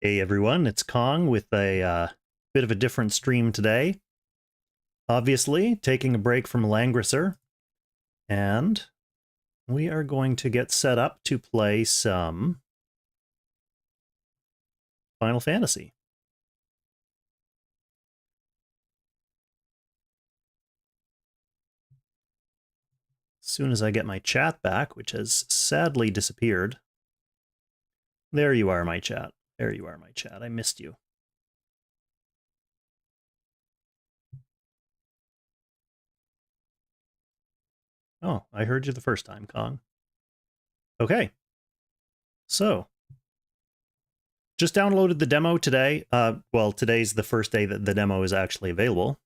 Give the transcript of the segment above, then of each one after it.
Hey everyone, it's Kong with a bit of a different stream today. Obviously, taking a break from Langrisser, and we are going to get set up to play some Final Fantasy. As soon as I get my chat back, which has sadly disappeared. There you are, my chat. There you are, my chat. I missed you. Oh, I heard you the first time, Kong. Okay. So, just downloaded the demo today. Well, today's the first day that the demo is actually available.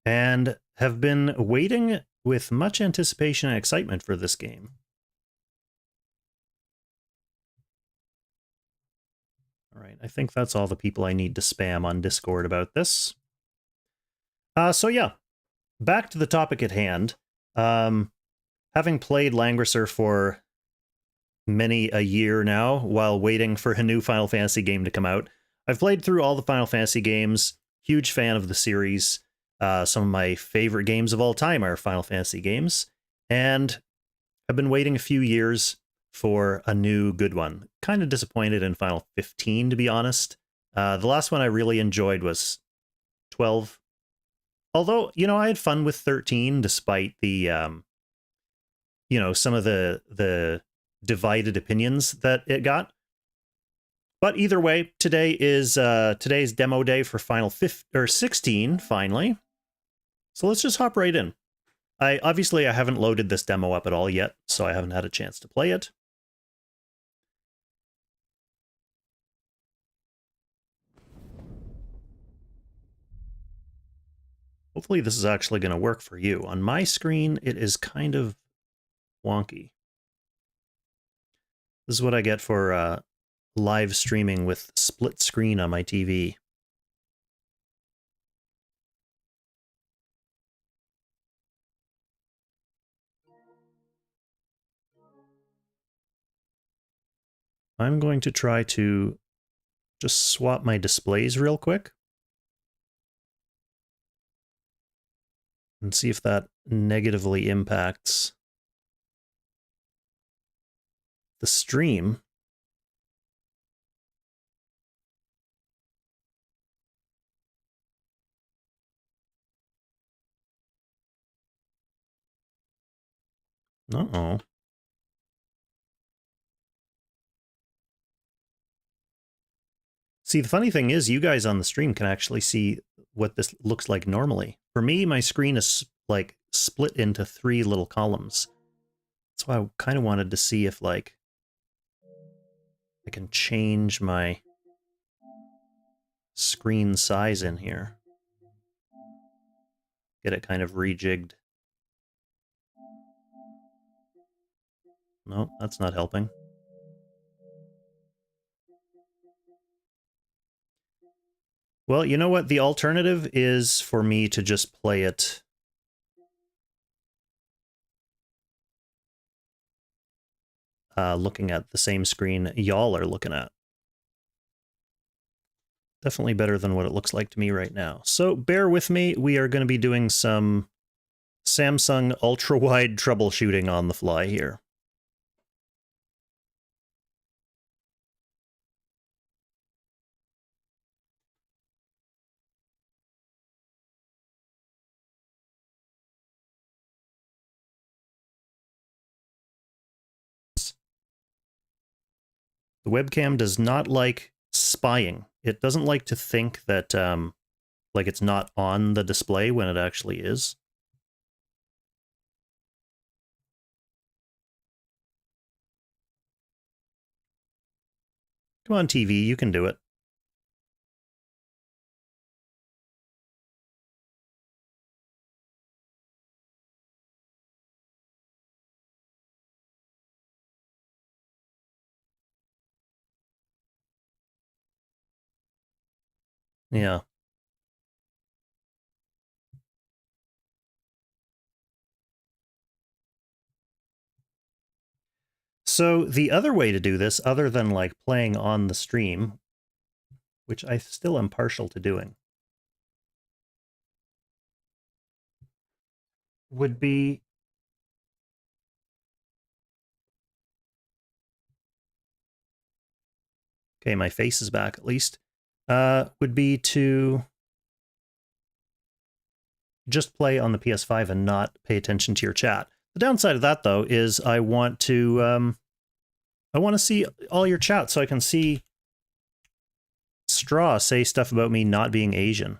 And have been waiting with much anticipation and excitement for this game. All right, I think that's all the people I need to spam on Discord about this. So yeah, back to the topic at hand. Having played Langrisser for many a year now while waiting for a new Final Fantasy game to come out, I've played through all the Final Fantasy games, huge fan of the series. Some of my favorite games of all time are Final Fantasy games, and I've been waiting a few years for a new good one. Kind of disappointed in Final 15, to be honest. The last one I really enjoyed was 12. Although, I had fun with 13, despite the, some of the divided opinions that it got. But either way, today is today's demo day for Final 16, finally. So let's just hop right in. I haven't loaded this demo up at all yet, so I haven't had a chance to play it. Hopefully this is actually going to work for you. On my screen, it is kind of wonky. This is what I get for live streaming with split screen on my TV. I'm going to try to just swap my displays real quick and see if that negatively impacts the stream. Uh-oh. See, the funny thing is, you guys on the stream can actually see what this looks like normally. For me, my screen is like split into 3 little columns. That's why I kind of wanted to see if like I can change my screen size in here. Get it kind of rejigged. No, that's not helping. Well, you know what? The alternative is for me to just play it looking at the same screen y'all are looking at. Definitely better than what it looks like to me right now. So bear with me. We are going to be doing some Samsung ultra-wide troubleshooting on the fly here. The webcam does not like spying. It doesn't like to think that like it's not on the display when it actually is. Come on, TV, you can do it. Yeah. So the other way to do this, other than like playing on the stream, which I still am partial to doing, would be okay, my face is back at least, would be to just play on the PS5 and not pay attention to your chat. The downside of that, though, is I want to see all your chat so I can see Straw say stuff about me not being Asian.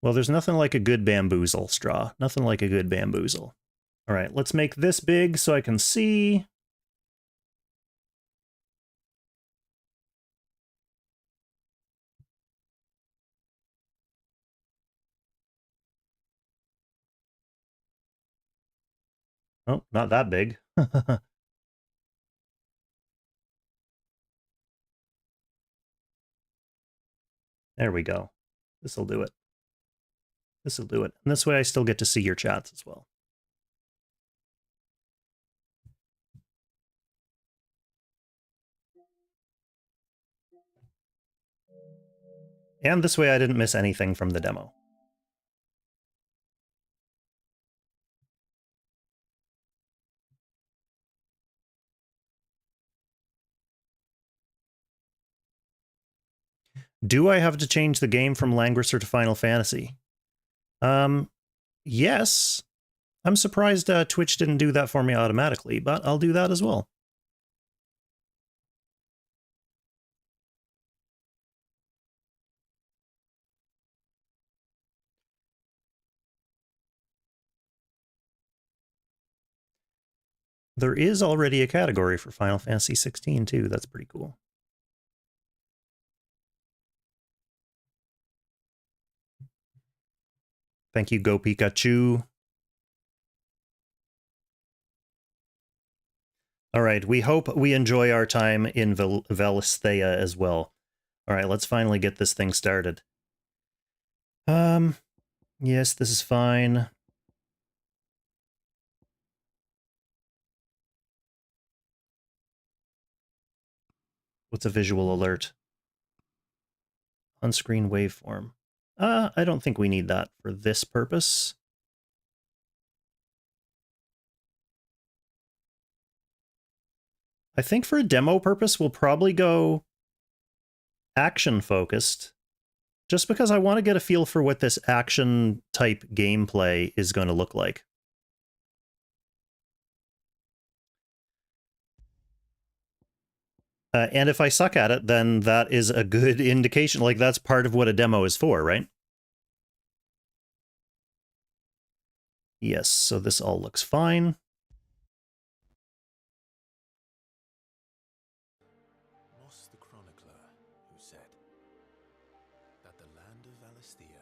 Well, there's nothing like a good bamboozle, Straw. Nothing like a good bamboozle. All right, let's make this big so I can see. Oh, not that big. There we go. This'll do it. This'll do it. And this way I still get to see your chats as well. And this way I didn't miss anything from the demo. Do I have to change the game from Langrisser to Final Fantasy? Yes. I'm surprised Twitch didn't do that for me automatically, but I'll do that as well. There is already a category for Final Fantasy 16 too. That's pretty cool. Thank you, Go Pikachu. All right, we hope we enjoy our time in Velisthea as well. All right, let's finally get this thing started. Yes, this is fine. What's a visual alert? On-screen waveform. I don't think we need that for this purpose. I think for a demo purpose, we'll probably go action-focused, just because I want to get a feel for what this action-type gameplay is going to look like. And if I suck at it, then that is a good indication. Like, that's part of what a demo is for, right? Yes, so this all looks fine. Moss the Chronicler, who said that the land of Velisthea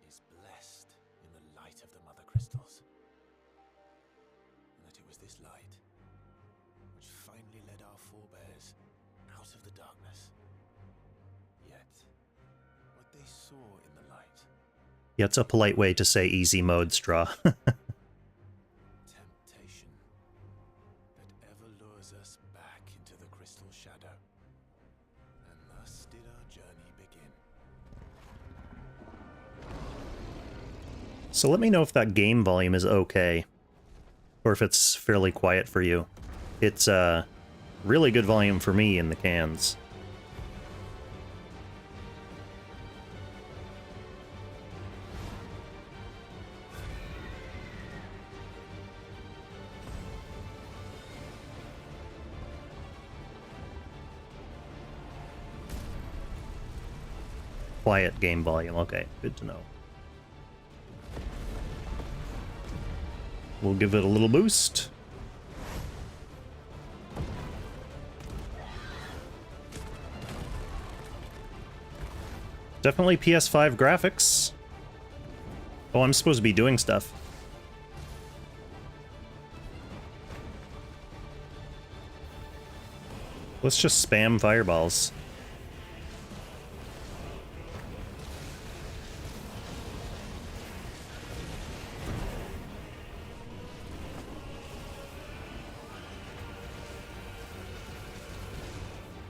is blessed in the light of the Mother Crystals, and that it was this light which finally led our forebears out of the darkness. Yet, what they saw in the light... Yeah, it's a polite way to say easy mode, Straw. temptation that ever lures us back into the crystal shadow. And thus did our journey begin. So let me know if that game volume is okay, or if it's fairly quiet for you. It's really good volume for me in the cans. Quiet game volume. Okay, good to know. We'll give it a little boost. Definitely PS5 graphics. Oh, I'm supposed to be doing stuff. Let's just spam fireballs.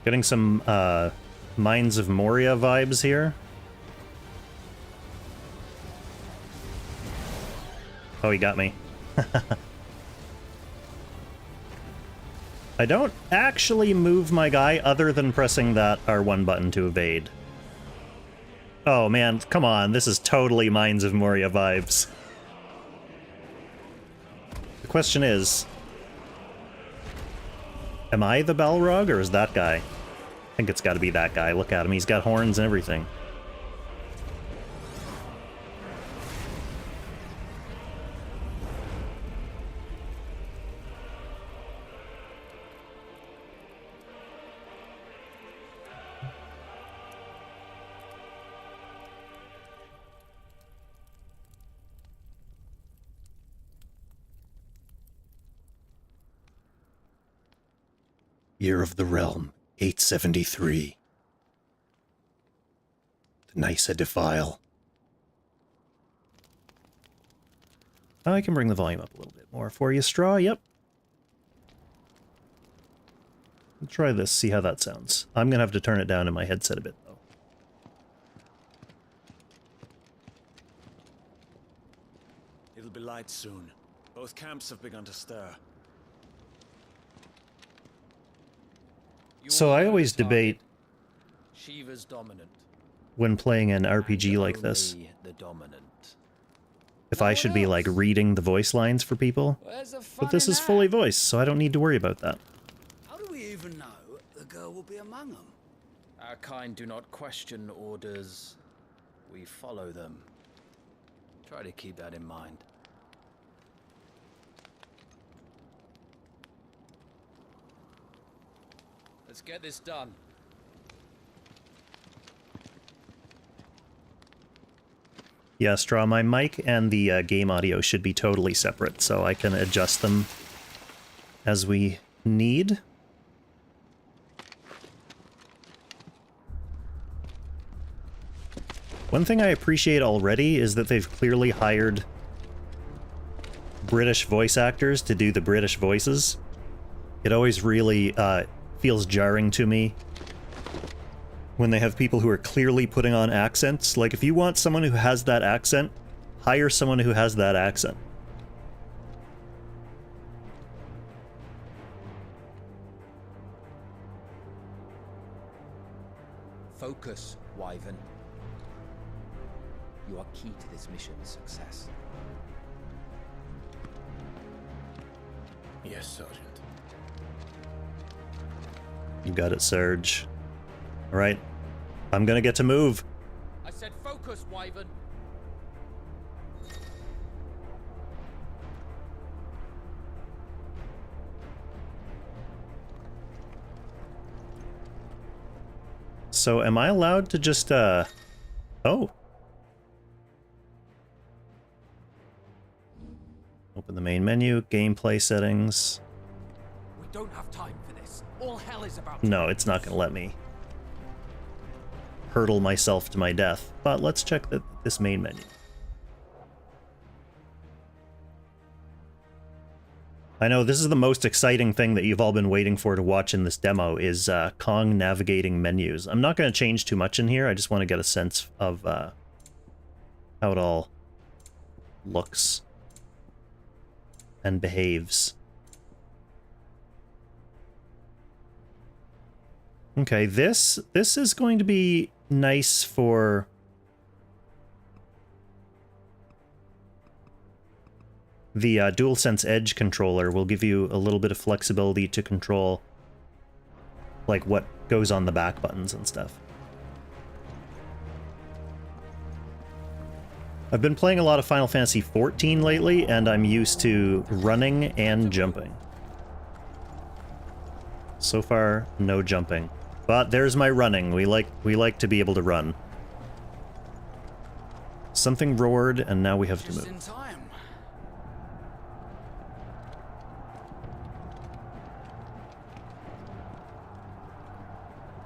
Getting some Mines of Moria vibes here. Oh, he got me. I don't actually move my guy other than pressing that R1 button to evade. Oh man, come on, this is totally Mines of Moria vibes. The question is, am I the Balrog or is that guy? I think it's gotta be that guy. Look at him, he's got horns and everything. Year of the Realm, 873. The Nysa Defile. I can bring the volume up a little bit more for you, Straw, yep. Let's try this, see how that sounds. I'm gonna have to turn it down in my headset a bit, though. It'll be light soon. Both camps have begun to stir. So I always debate Shiva's dominant. when playing an RPG like this, The dominant. if I should be like reading the voice lines for people, but this is fully voiced, so I don't need to worry about that. How do we even know the girl will be among them? Our kind do not question orders. We follow them. Try to keep that in mind. Let's get this done. Yeah, Straw, my mic and the game audio should be totally separate, so I can adjust them as we need. One thing I appreciate already is that they've clearly hired British voice actors to do the British voices. It always really feels jarring to me when they have people who are clearly putting on accents. Like, if you want someone who has that accent, hire someone who has that accent. Focus, Wyvern. You are key to this mission's success. Yes, Sergeant. You got it, Serge. Alright. I'm gonna get to move. I said focus, Wyvern. So am I allowed to just, Oh. Open the main menu, gameplay settings. We don't have time for this. All hell is about to No, it's not gonna let me hurtle myself to my death. But let's check this main menu. I know this is the most exciting thing that you've all been waiting for to watch in this demo is Kong navigating menus. I'm not going to change too much in here. I just want to get a sense of how it all looks and behaves. Okay, this is going to be nice for the DualSense Edge controller. Will give you a little bit of flexibility to control like what goes on the back buttons and stuff. I've been playing a lot of Final Fantasy XIV lately, and I'm used to running and jumping. So far, no jumping. But there's my running. We like to be able to run. Something roared, and now we have to Just move. in time.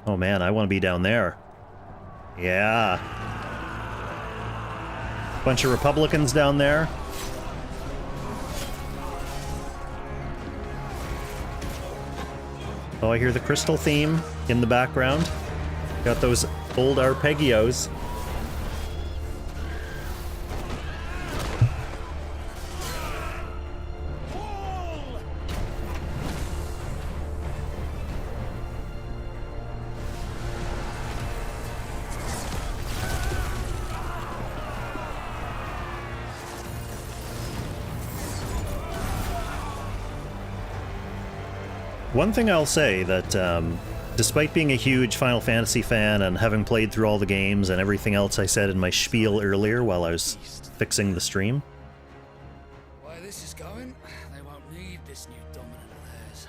Oh man, I want to be down there. Yeah. Bunch of Republicans down there. Oh, I hear the crystal theme in the background. Got those old arpeggios. One thing I'll say that, despite being a huge Final Fantasy fan and having played through all the games and everything else I said in my spiel earlier while I was fixing the stream, Why this is going, they won't need this new dominant of theirs.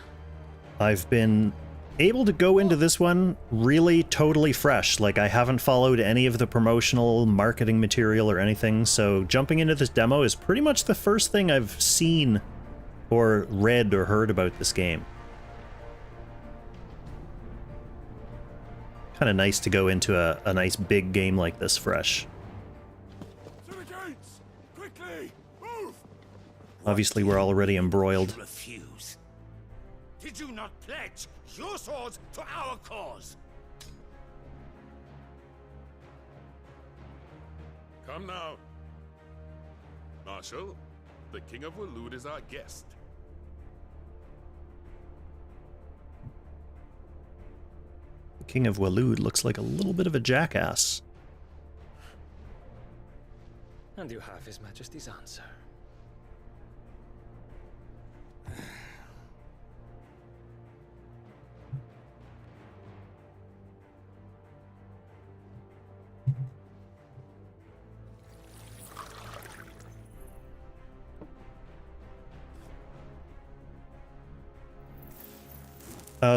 I've been able to go into this one really totally fresh. Like, I haven't followed any of the promotional marketing material or anything, so jumping into this demo is pretty much the first thing I've seen or read or heard about this game. Kind of nice to go into a nice big game like this fresh. Through the gates! Quickly! Move! Obviously, we're already embroiled. Refuse. Did you not pledge your swords to our cause? Come now. Marshal, the King of Waloed is our guest. The King of Waloed looks like a little bit of a jackass. And you have His Majesty's answer.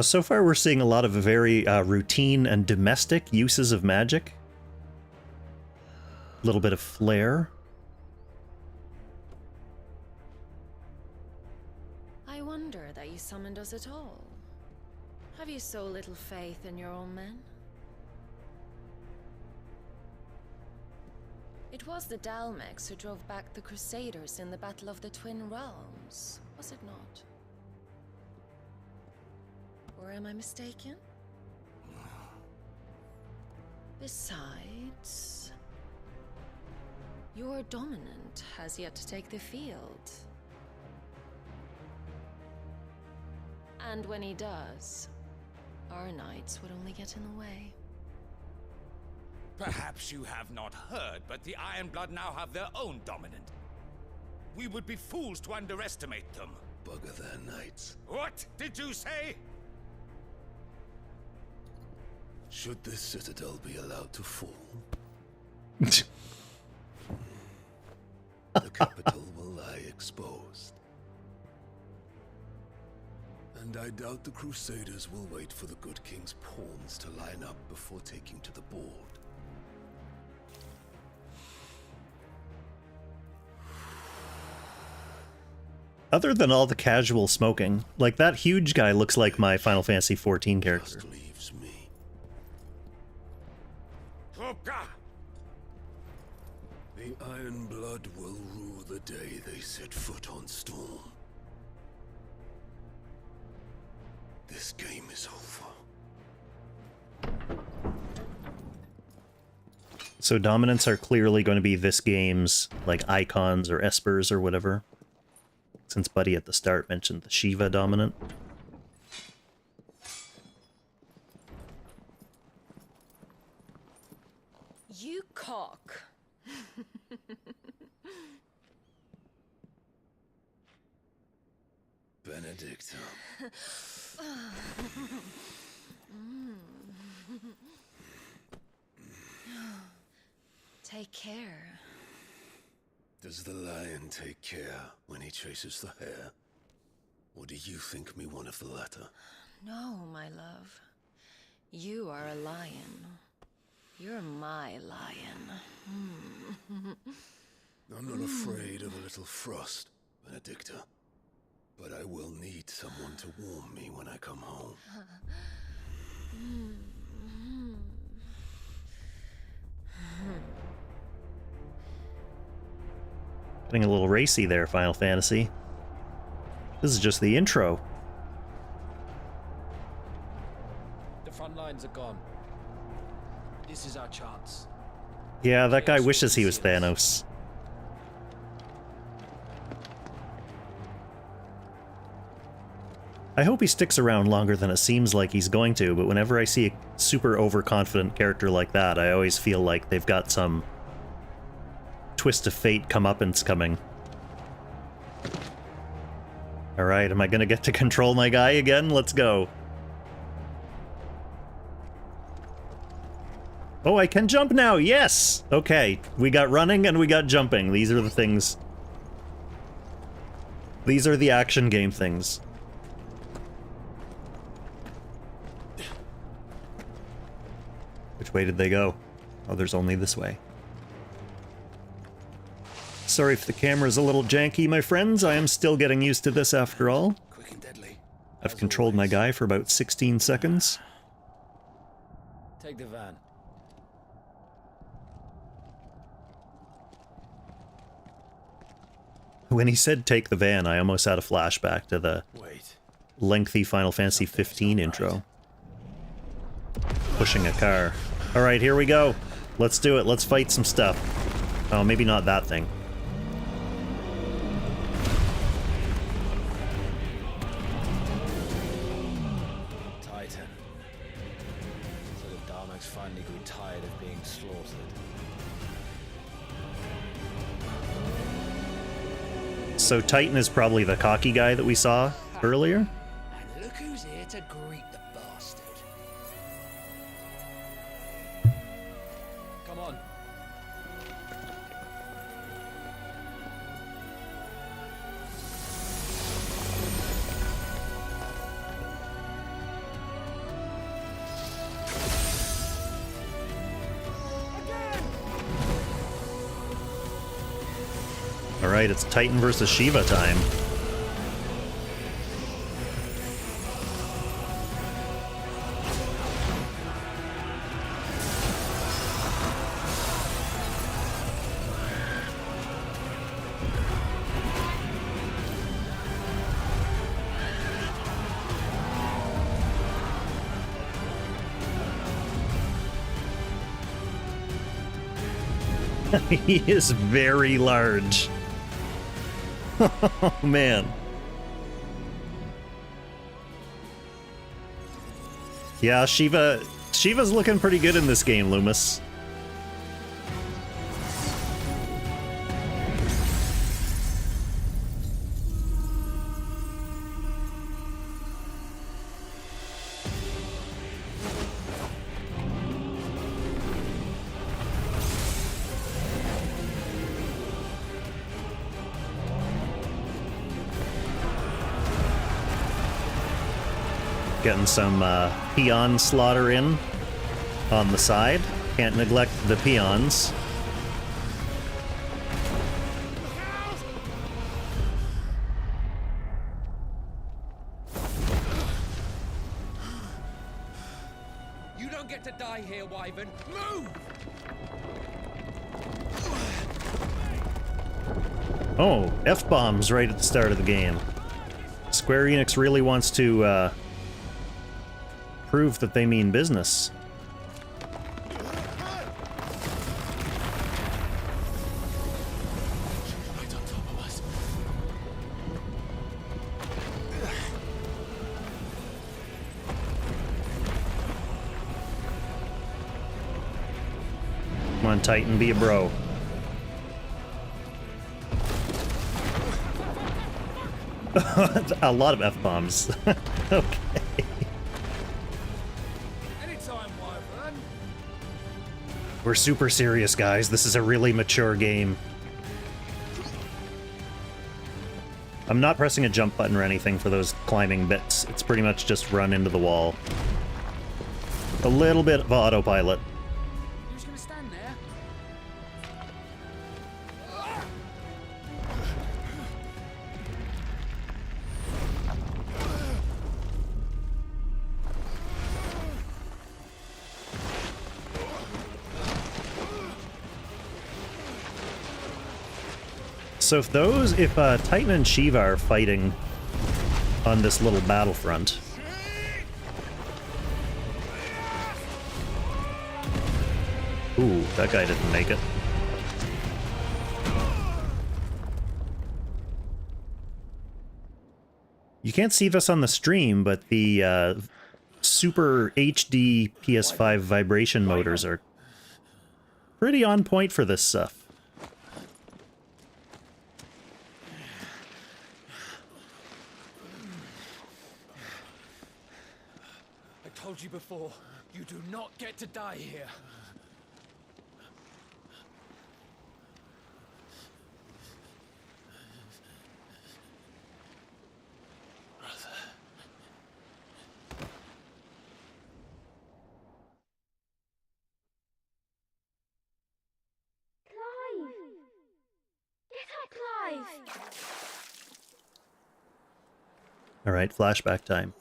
So far we're seeing a lot of very routine and domestic uses of magic. A little bit of flair. I wonder that you summoned us at all. Have you so little faith in your own men? It was the Dalmex who drove back the Crusaders in the Battle of the Twin Realms, was it not? Or am I mistaken? Besides, your dominant has yet to take the field. And when he does, our knights would only get in the way. Perhaps you have not heard, but the Ironblood now have their own dominant. We would be fools to underestimate them. Bugger their knights. What did you say? Should this citadel be allowed to fall, The the capital will lie exposed. And I doubt the Crusaders will wait for the good king's pawns to line up before taking to the board. Other than all the casual smoking, like that huge guy looks like my Final Fantasy XIV character. Just leaves me. Troka! The Ironblood will rue the day they set foot on Storm. This game is over. So dominants are clearly going to be this game's, like, icons or espers or whatever. Since Buddy at the start mentioned the Shiva dominant. You cock. Benedicta. Take care. Does the lion take care when he chases the hare? Or do you think me one of the latter? No, my love. You are a lion. You're my lion. I'm not afraid of a little frost, Benedicta. But I will need someone to warm me when I come home. Getting a little racy there, Final Fantasy. This is just the intro. Titans are gone. This is our chance. Yeah, that guy wishes he was Thanos. I hope he sticks around longer than it seems like he's going to, but whenever I see a super overconfident character like that, I always feel like they've got some twist of fate comeuppance coming. Alright, am I gonna get to control my guy again? Let's go. Oh, I can jump now! Yes! Okay, we got running and we got jumping. These are the things. These are the action game things. Which way did they go? Oh, there's only this way. Sorry if the camera's a little janky, my friends. I am still getting used to this after all. Quick and deadly. I've controlled my guy for about 16 seconds. Take the van. When he said take the van, I almost had a flashback to the lengthy Final Fantasy 15 intro. Pushing a car. Alright, here we go. Let's do it. Let's fight some stuff. Oh, maybe not that thing. Titan. So the Darmaks finally grew tired of being slaughtered. So Titan is probably the cocky guy that we saw earlier? And look who's here to greet the bastard. Come on. Alright, it's Titan versus Shiva time. He is very large. Oh, man. Yeah, Shiva's looking pretty good in this game, Loomis. Getting some peon slaughter in on the side. Can't neglect the peons. You don't get to die here, Wyvern. Move! Oh, F-bombs right at the start of the game. Square Enix really wants to prove that they mean business. Right on top of us. Come on, Titan, be a bro. A lot of F-bombs. Okay. We're super serious, guys. This is a really mature game. I'm not pressing a jump button or anything for those climbing bits. It's pretty much just run into the wall. A little bit of autopilot. You're just gonna stand there? So if Titan and Shiva are fighting on this little battlefront, Ooh, that guy didn't make it. You can't see this on the stream, but the Super HD PS5 vibration motors are pretty on point for this stuff. I told you before, you do not get to die here. All right, flashback time.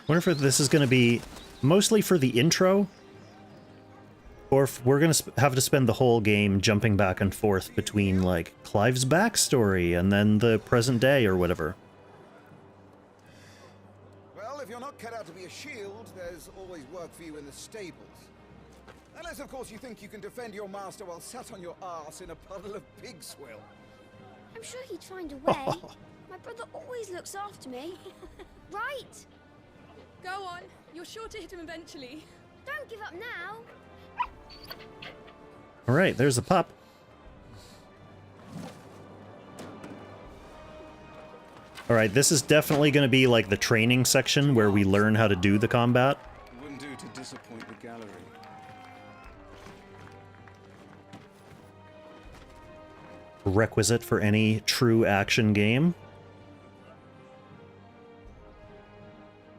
Wonder if this is going to be mostly for the intro, or if we're going to have to spend the whole game jumping back and forth between, like, Clive's backstory and then the present day or whatever. Well, if you're not cut out to be a shield, there's always work for you in the stables. Unless, of course, you think you can defend your master while sat on your arse in a puddle of pig swill. I'm sure he'd find a way. My brother always looks after me. Right? Go on. You're sure to hit him eventually. Don't give up now. All right, there's a pup. All right, this is definitely going to be like the training section where we learn how to do the combat. It wouldn't do to disappoint the gallery. Requisite for any true action game.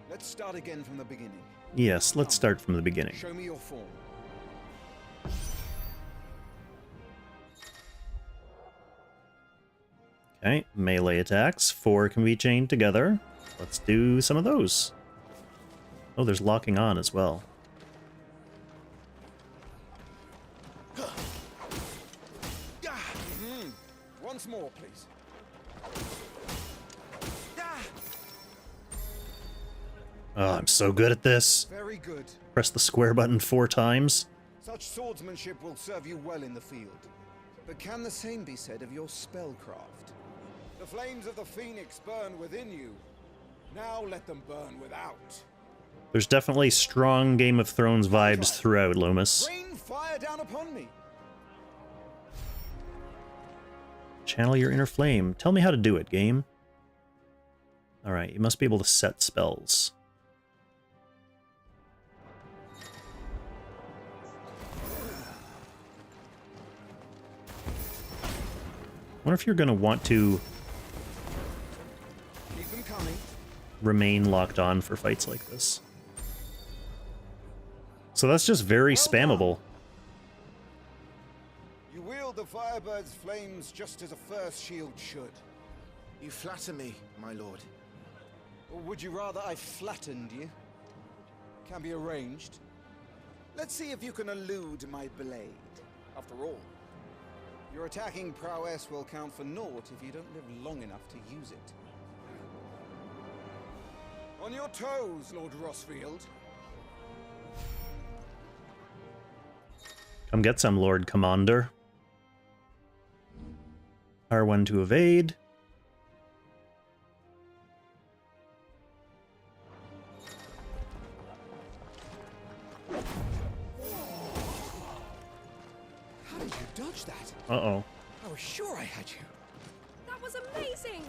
Let's start again from the beginning. Yes, let's start from the beginning. Show me your form. Okay, melee attacks. 4 can be chained together. Let's do some of those. Oh, there's locking on as well. Once more, please. Oh, I'm so good at this. Very good. Press the square button 4 times. Such swordsmanship will serve you well in the field. But can the same be said of your spellcraft? The flames of the phoenix burn within you. Now let them burn without. There's definitely strong Game of Thrones vibes throughout, Loomis. Rain fire down upon me. Channel your inner flame. Tell me how to do it, game. Alright, you must be able to set spells. I wonder if you're going to want to Keep them coming. Remain locked on for fights like this. So that's just very spammable. You wield the Firebird's flames just as a first shield should. You flatter me, my lord. Or would you rather I flattened you? Can be arranged. Let's see if you can elude my blade. After all, your attacking prowess will count for naught if you don't live long enough to use it. On your toes, Lord Rossfield. Come get some, Lord Commander. R1 to evade. How did you dodge that? Uh-oh. I was sure I had you. That was amazing!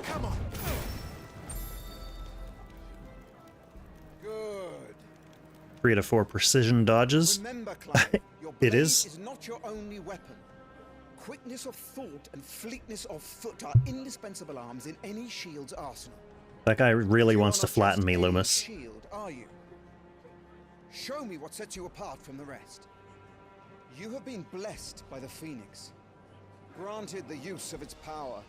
Come on. Good. 3 out of 4 precision dodges. Remember, Clive, your blade It is. is not your only weapon. Quickness of thought and fleetness of foot are indispensable arms in any shield's arsenal. That guy really You wants are to not flatten just me, any Loomis. Shield, are you? Show me what sets you apart from the rest. You have been blessed by the Phoenix, granted the use of its power.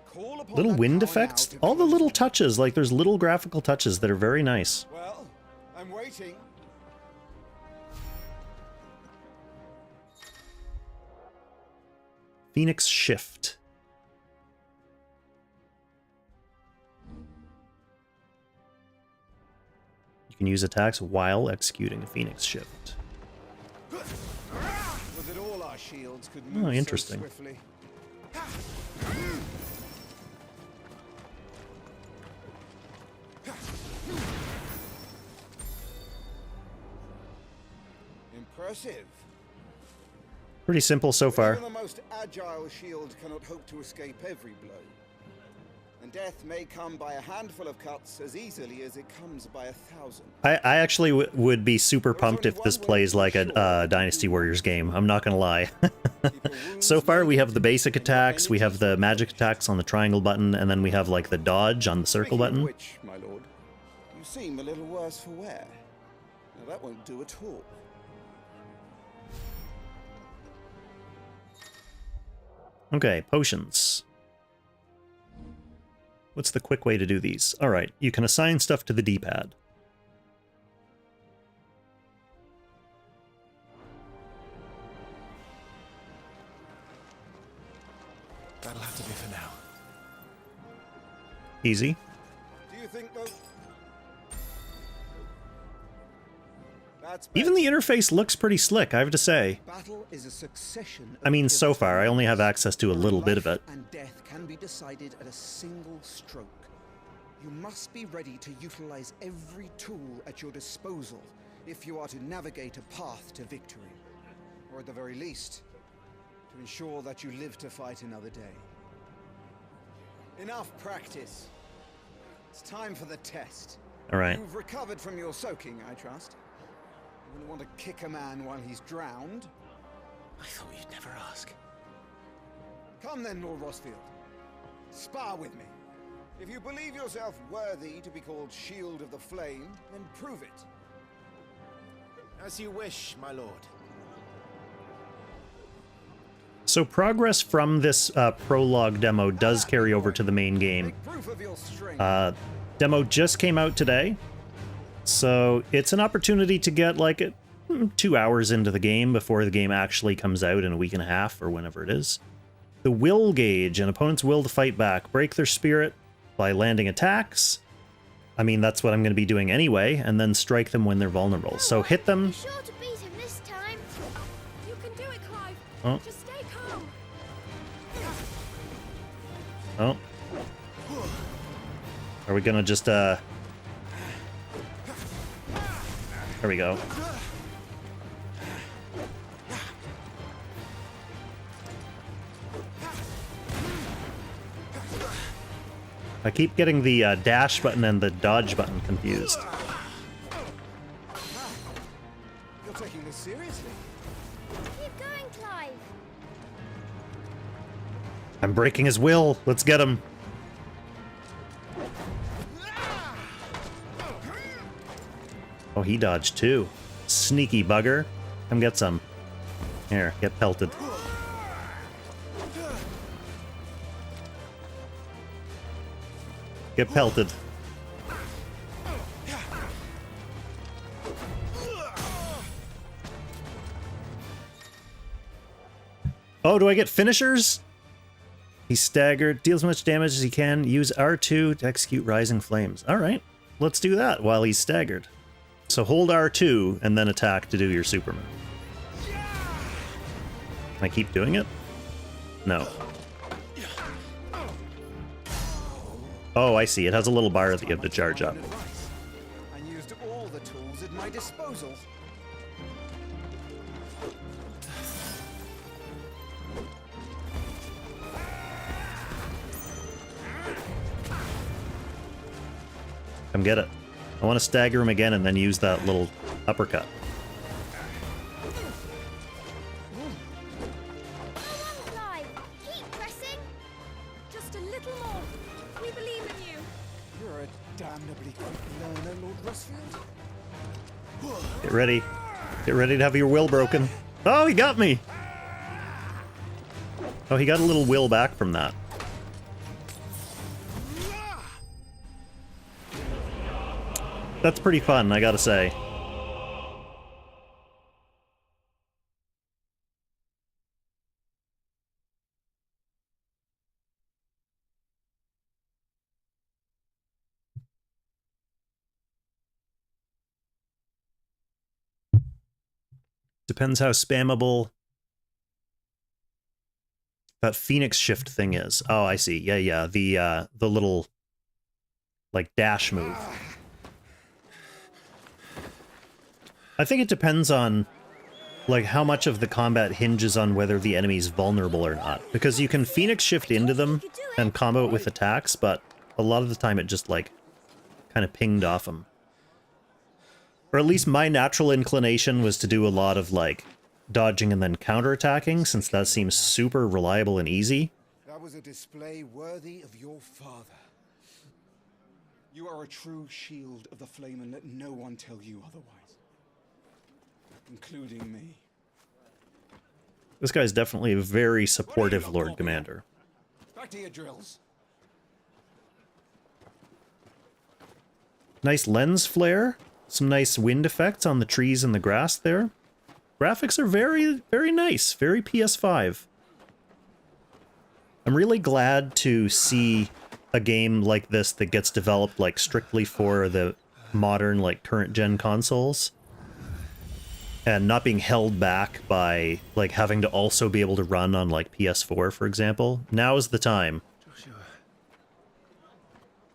Call upon Little that wind power now effects. to All the close little them. touches, like there's little graphical touches that are very nice. Well, I'm waiting. Phoenix Shift. You can use attacks while executing a Phoenix Shift. Was it all our shields could move Interesting. so swiftly? Impressive. Pretty simple so far. Even the most agile shield cannot hope to escape every blow. And death may come by a handful of cuts as easily as it comes by 1,000. I actually would be super pumped if this plays like a Dynasty Warriors game. I'm not gonna lie. So far we have the basic attacks, we have the magic attacks on the triangle button, and then we have like the dodge on the circle button. Which, my lord, you seem a little worse for wear. Now that won't do at all. Okay, potions. What's the quick way to do these? Alright, you can assign stuff to the D-pad. That'll have to be for now. Easy. Do you think though? Even the interface looks pretty slick, I have to say. Battle is a succession. I mean, so far, I only have access to a little bit of it. And death can be decided at a single stroke. You must be ready to utilize every tool at your disposal if you are to navigate a path to victory. Or at the very least, to ensure that you live to fight another day. Enough practice. It's time for the test. All right. You've recovered from your soaking, I trust. You wouldn't want to kick a man while he's drowned. I thought you'd never ask. Come then, Lord Rosfield. Spar with me. If you believe yourself worthy to be called Shield of the Flame, then prove it. As you wish, my lord. So progress from this prologue demo does carry over to the main game. Demo just came out today, so it's an opportunity to get like 2 hours into the game before the game actually comes out in a week and a half or whenever it is. The will gauge, an opponent's will to fight back. Break their spirit by landing attacks. I mean, that's what I'm going to be doing anyway, and then strike them when they're vulnerable. So hit them. Sure to beat him this time. You can do it, Clive. Oh. Just stay calm. Oh. Are we gonna just, There we go. I keep getting the dash button and the dodge button confused. You're taking this seriously. Keep going, Clive. I'm breaking his will. Let's get him. Oh, he dodged too. Sneaky bugger. Come get some. Here, get pelted. Get pelted. Oh, do I get finishers? He's staggered. Deals as much damage as he can. Use R2 to execute Rising Flames. Alright, let's do that while he's staggered. So hold R2 and then attack to do your super move. Can I keep doing it? No. Oh, I see. It has a little bar that you have to charge up. And used all the tools at my disposal. Come get it. I want to stagger him again and then use that little uppercut. Clive, keep pressing. Just a little more. We believe in you. You're a damnably quick learner, Lord Rosfield. Get ready. Get ready to have your will broken. Oh, he got me! Oh, he got a little will back from that. That's pretty fun, I gotta say. Depends how spammable that Phoenix shift thing is. Oh, I see. Yeah, yeah. The little like dash move. I think it depends on like how much of the combat hinges on whether the enemy's vulnerable or not. Because you can Phoenix shift into them and combo it with attacks, but a lot of the time it just like kind of pinged off them. Or at least my natural inclination was to do a lot of like dodging and then counterattacking, since that seems super reliable and easy. That was a display worthy of your father. You are a true shield of the flame, and let no one tell you otherwise. Including me. This guy's definitely a very supportive Lord Commander. Back to your drills. Nice lens flare. Some nice wind effects on the trees and the grass there. Graphics are very, very nice. Very PS5. I'm really glad to see a game like this that gets developed like strictly for the modern, like current gen consoles. And not being held back by like having to also be able to run on like PS4, for example. Now is the time. Joshua,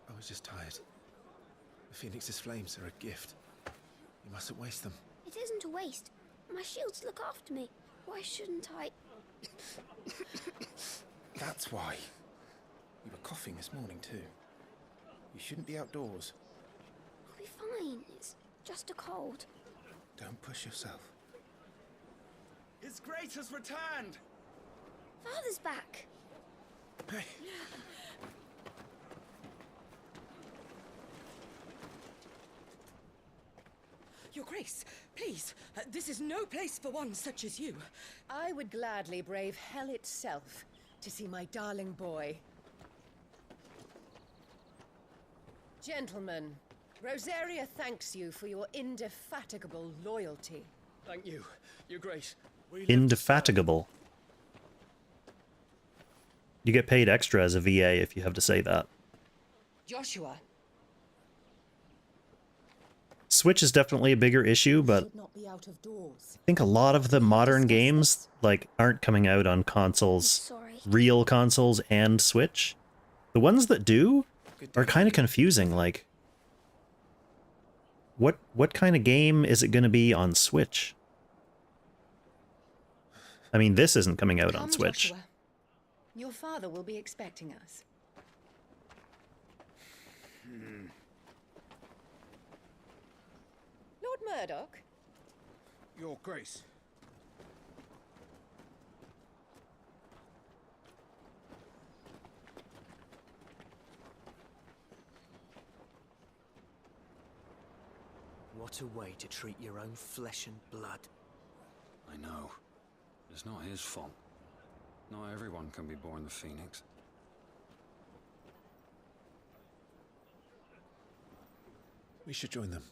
I was just tired. The Phoenix's flames are a gift. You mustn't waste them. It isn't a waste. My shields look after me. Why shouldn't I? That's why. You were coughing this morning too. You shouldn't be outdoors. I'll be fine. It's just a cold. Don't push yourself. His Grace has returned! Father's back. Hey. Your Grace, please, this is no place for one such as you. I would gladly brave hell itself to see my darling boy. Gentlemen, Rosaria thanks you for your indefatigable loyalty. Thank you, Your Grace. Indefatigable. You get paid extra as a VA if you have to say that. Joshua. Switch is definitely a bigger issue, but I think a lot of the modern games like aren't coming out on consoles, real consoles and Switch. The ones that do are kind of confusing. Like, what kind of game is it going to be on Switch? I mean, this isn't coming out on Switch. Joshua. Your father will be expecting us. Lord Murdoch? Your Grace. What a way to treat your own flesh and blood. I know. It's not his fault. Not everyone can be born the Phoenix. We should join them.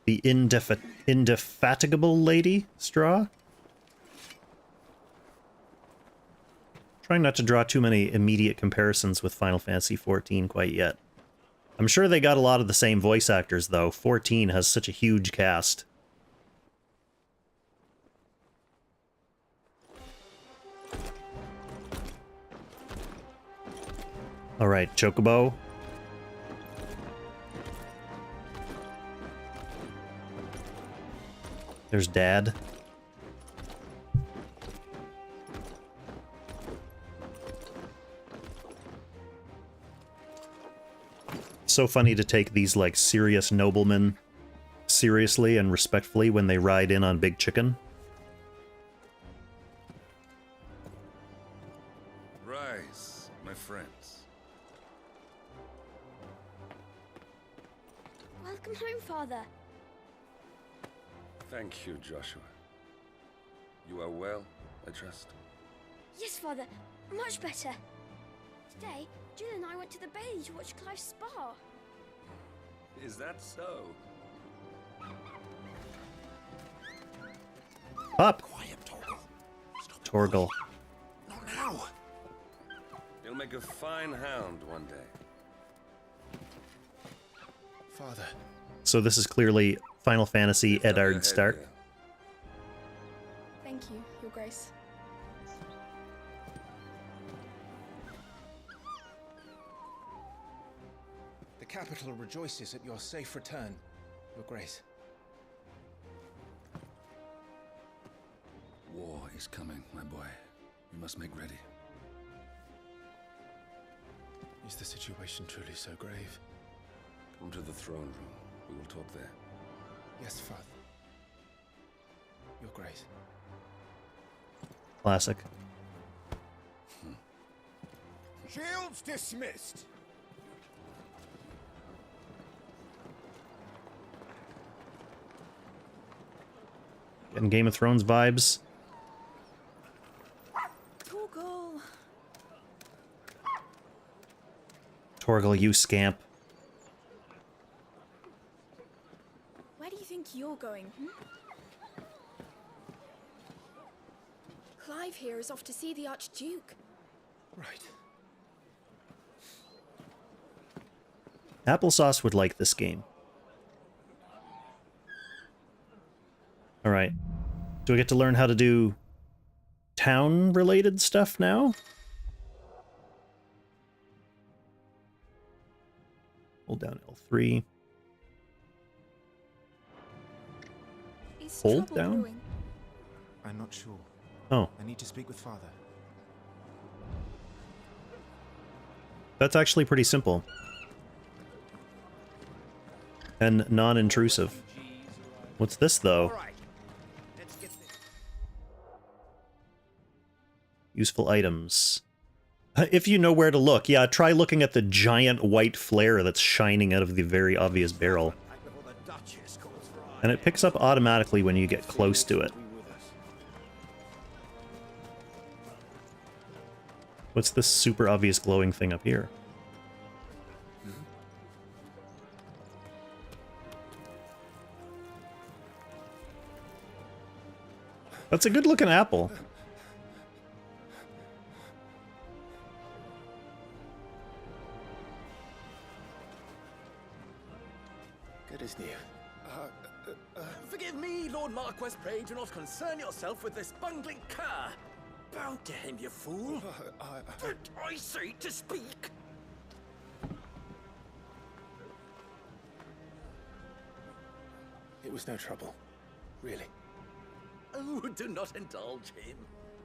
The indefatigable lady, Straw? Trying not to draw too many immediate comparisons with Final Fantasy XIV quite yet. I'm sure they got a lot of the same voice actors, though. 14 has such a huge cast. Alright, Chocobo. There's Dad. So funny to take these, like, serious noblemen seriously and respectfully when they ride in on Big Chicken. Rise, my friends. Welcome home, Father. Thank you, Joshua. You are well, I trust? Yes, Father. Much better. Today, Jill and I went to the Bailey to watch Clive's spa. Is that so? Up! Quiet, Torgal. Torgal. Not now. You'll make a fine hound one day. Father. So this is clearly Final Fantasy Eddard Stark. Thank you, Your Grace. The capital rejoices at your safe return, Your Grace. War is coming, my boy. You must make ready. Is the situation truly so grave? Come to the throne room. We will talk there. Yes, Father. Your Grace. Classic. Shields dismissed. Getting Game of Thrones vibes. Torgal. Torgal, you scamp. Where do you think you're going? Clive here is off to see the Archduke. Right. Applesauce would like this game. Alright. Do I get to learn how to do town-related stuff now? Hold down L3. Is Hold trouble down? brewing? I'm not sure. Oh. I need to speak with Father. That's actually pretty simple. And non-intrusive. What's this, though? Useful items. If you know where to look, yeah, try looking at the giant white flare that's shining out of the very obvious barrel. And it picks up automatically when you get close to it. What's this super obvious glowing thing up here? That's a good looking apple. Good as new. Forgive me, Lord Marquess, pray do not concern yourself with this bungling cur. Bow to him, you fool. Did I say to speak? It was no trouble. Really. Oh, do not indulge him.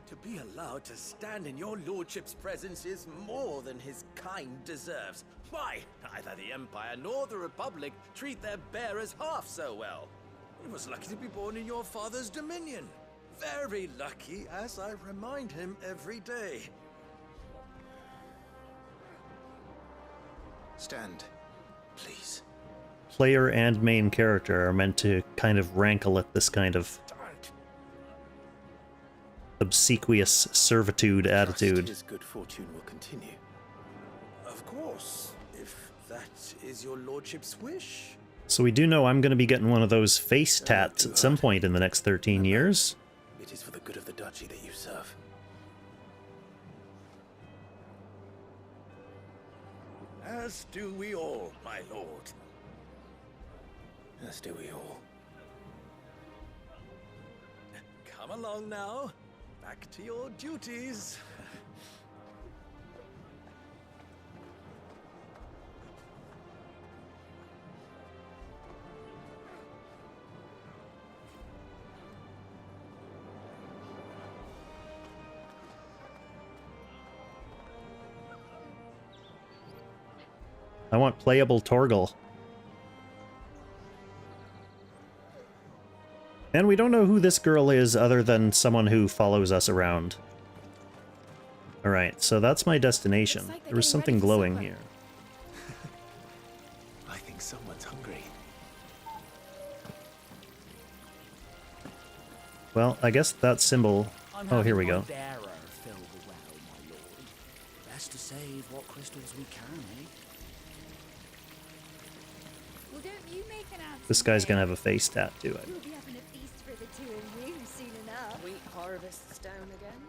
To be allowed to stand in your lordship's presence is more than his kind deserves. Why, neither the Empire nor the Republic treat their bearers half so well. He was lucky to be born in your father's dominion. Very lucky, as I remind him every day. Stand, please. Player and main character are meant to kind of rankle at this kind of obsequious servitude attitude. His good fortune will continue. Of course, if that is your lordship's wish. So we do know I'm going to be getting one of those face tats at some point in the next 13 years. It is for the good of the duchy that you serve. As do we all, my lord. As do we all. Come along now. Back to your duties. I want playable Torgal. And we don't know who this girl is other than someone who follows us around. Alright, so that's my destination. Like there was something glowing here. I think someone's hungry. Well, I guess that symbol... Oh, here we go. Best to save what crystals we can, eh? Well, don't you make an answer. This guy's gonna have a face tattoo. We'll be having a feast for the two of you soon enough. Wheat harvests down again.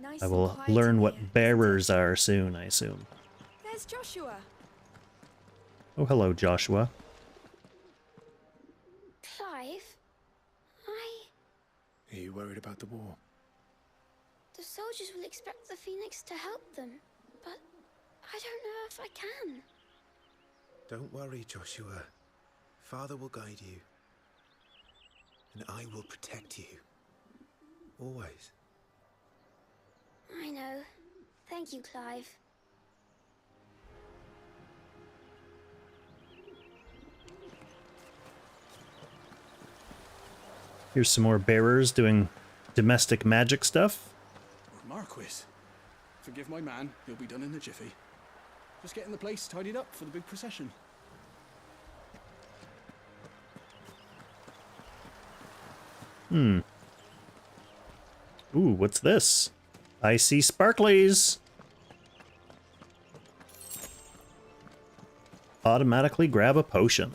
Nice I and will quiet learn in what here. bearers are soon, I assume. There's Joshua. Oh, hello, Joshua. Clive, Are you worried about the war? the soldiers will expect the Phoenix to help them, but I don't know if I can. Don't worry, Joshua. Father will guide you. And I will protect you. Always. I know. Thank you, Clive. Here's some more bearers doing domestic magic stuff. Marquis, forgive my man, he'll be done in a jiffy. Just getting the place tidied up for the big procession. Ooh, what's this? I see sparklies! Automatically grab a potion.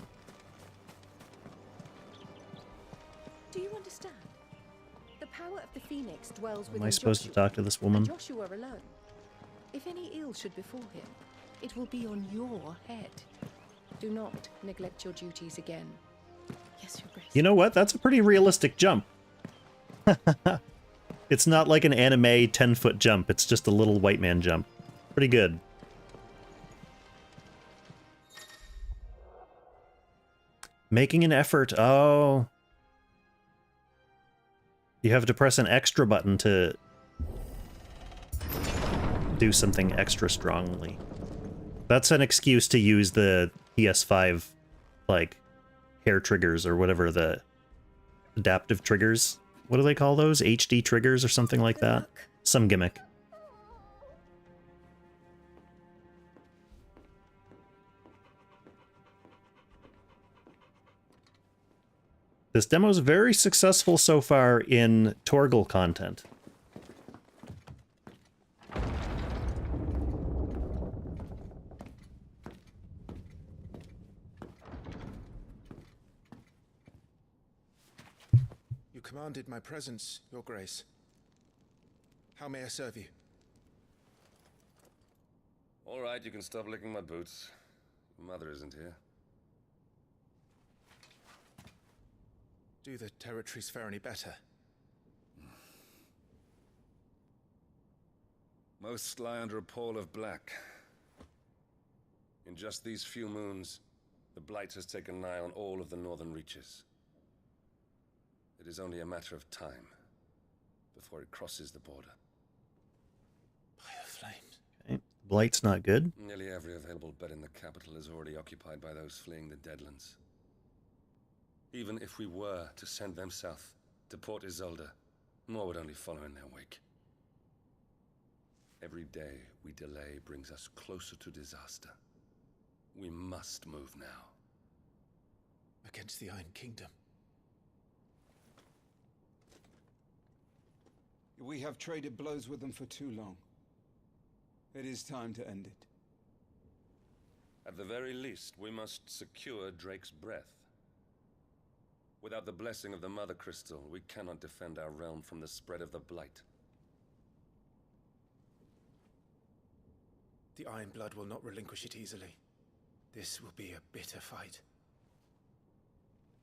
Do you understand? The power of the Phoenix dwells within Am I supposed Joshua, to talk to this woman? and Joshua alone. If any ill should befall him, it will be on your head. Do not neglect your duties again. Yes, Your Grace. You know what? That's a pretty realistic jump. It's not like an anime 10-foot jump. It's just a little white man jump. Pretty good. Making an effort. Oh. You have to press an extra button to do something extra strongly. That's an excuse to use the PS5, like, hair triggers or whatever, the adaptive triggers. What do they call those? HD triggers or something like that? Some gimmick. This demo is very successful so far in Torgal content. You commanded my presence, Your Grace. How may I serve you? All right, you can stop licking my boots. Your mother isn't here. Do the territories fare any better? Most lie under a pall of black. In just these few moons, the Blight has taken nigh on all of the northern reaches. It is only a matter of time before it crosses the border. By the flames. Okay. Blight's not good. Nearly every available bed in the capital is already occupied by those fleeing the Deadlands. Even if we were to send them south to Port Isolde, more would only follow in their wake. Every day we delay brings us closer to disaster. We must move now. Against the Iron Kingdom. We have traded blows with them for too long. It is time to end it. At the very least, we must secure Drake's breath. Without the blessing of the Mother Crystal, we cannot defend our realm from the spread of the Blight. The Iron Blood will not relinquish it easily. This will be a bitter fight.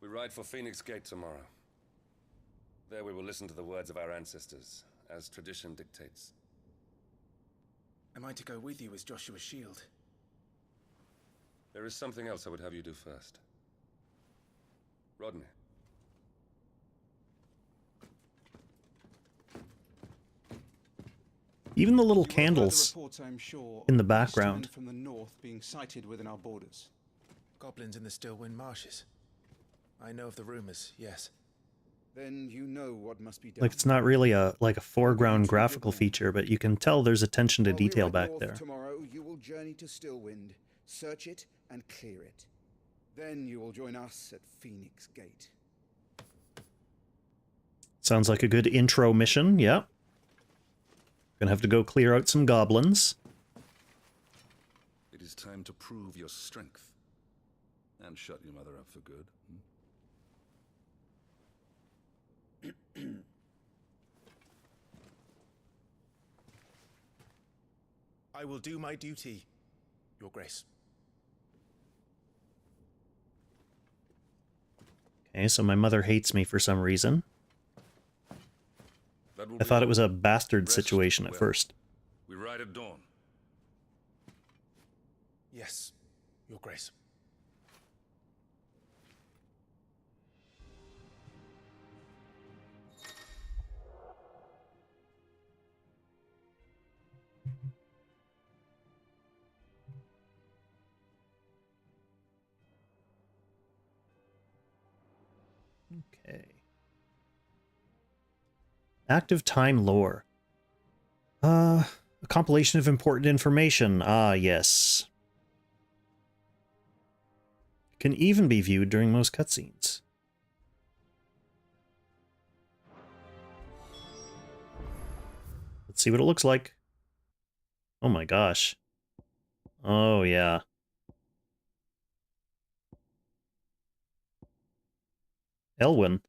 We ride for Phoenix Gate tomorrow. There we will listen to the words of our ancestors, as tradition dictates. Am I to go with you as Joshua's shield? There is something else I would have you do first. Rodney. Even the little You will have heard candles the reports, I'm sure, in the of background. from the north being sighted within our borders. Goblins in the Stillwind Marshes. I know of the rumors, yes. Then you know what must be done. Like, it's not really a foreground graphical feature, but you can tell there's attention to While we detail ride back north there. Tomorrow, you will journey to Stillwind, search it and clear it. Then you will join us at Phoenix Gate. Sounds like a good intro mission, yeah. Gonna have to go clear out some goblins. It is time to prove your strength. And shut your mother up for good. I will do my duty, Your Grace. Okay, so my mother hates me for some reason. I thought it was a bastard situation at first. We ride at dawn. Yes, Your Grace. Okay. Active time lore. A compilation of important information. Ah, yes. Can even be viewed during most cutscenes. Let's see what it looks like. Oh my gosh. Oh yeah. Elwyn.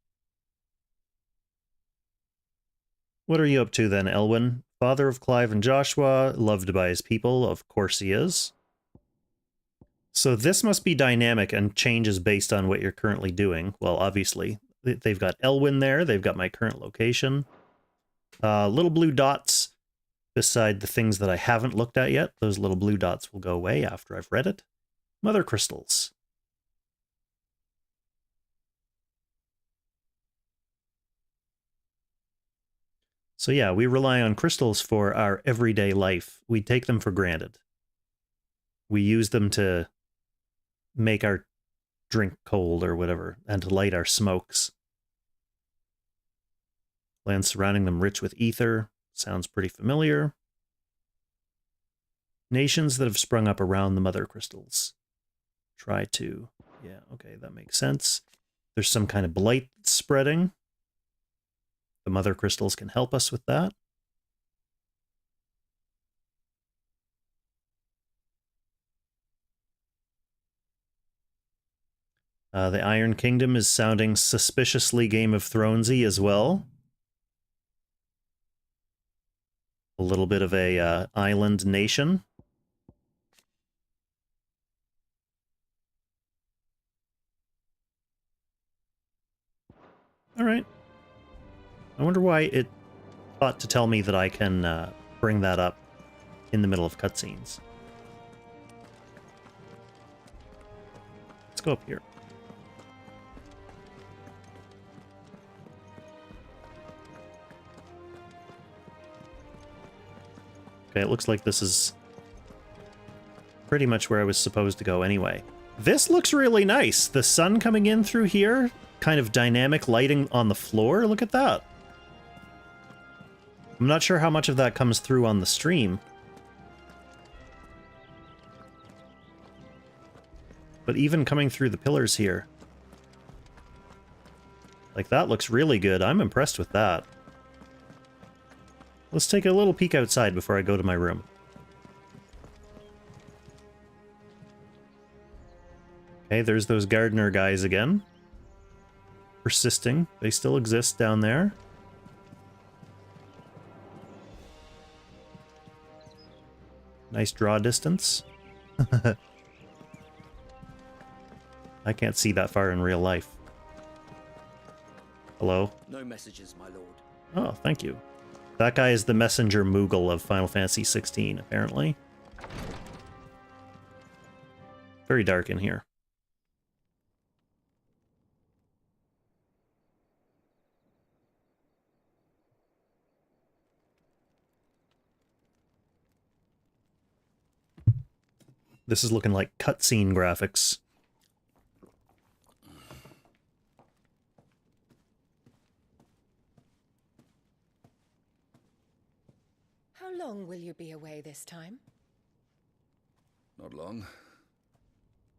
What are you up to then, Elwyn? Father of Clive and Joshua, loved by his people, of course he is. So this must be dynamic and changes based on what you're currently doing. Well, obviously, they've got Elwyn there, they've got my current location. Little blue dots beside the things that I haven't looked at yet. Those little blue dots will go away after I've read it. Mother crystals. So yeah, we rely on crystals for our everyday life. We take them for granted. We use them to make our drink cold or whatever, and to light our smokes. Land surrounding them rich with ether. Sounds pretty familiar. Nations that have sprung up around the mother crystals. Try to... Yeah, okay, that makes sense. There's some kind of blight spreading. The mother crystals can help us with that. The Iron Kingdom is sounding suspiciously Game of Thronesy as well. A little bit of a island nation. All right. I wonder why it thought to tell me that I can bring that up in the middle of cutscenes. Let's go up here. Okay, it looks like this is pretty much where I was supposed to go anyway. This looks really nice. The sun coming in through here, kind of dynamic lighting on the floor. Look at that. I'm not sure how much of that comes through on the stream. But even coming through the pillars here. Like, that looks really good. I'm impressed with that. Let's take a little peek outside before I go to my room. Okay, there's those gardener guys again. Persisting. They still exist down there. Nice draw distance. I can't see that far in real life. Hello? No messages, my lord. Oh, thank you. That guy is the messenger Moogle of Final Fantasy XVI, apparently. Very dark in here. This is looking like cutscene graphics. How long will you be away this time? Not long.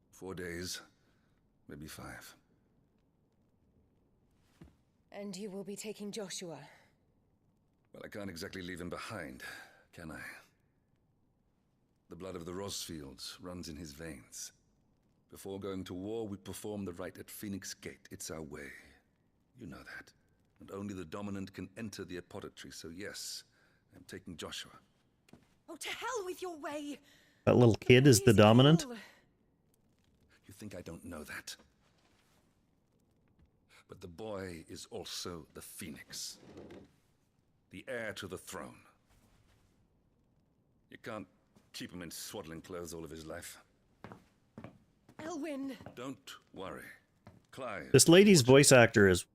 4 days, maybe 5. And you will be taking Joshua? Well, I can't exactly leave him behind, can I? The blood of the Rosfields runs in his veins. Before going to war, we perform the rite at Phoenix Gate. It's our way. You know that. And only the dominant can enter the apothecary, so yes, I'm taking Joshua. Oh, to hell with your way! That little kid is the dominant? You think I don't know that? But the boy is also the Phoenix. The heir to the throne. You can't keep him in swaddling clothes all of his life. Elwyn! Don't worry. Clive. This lady's voice actor is,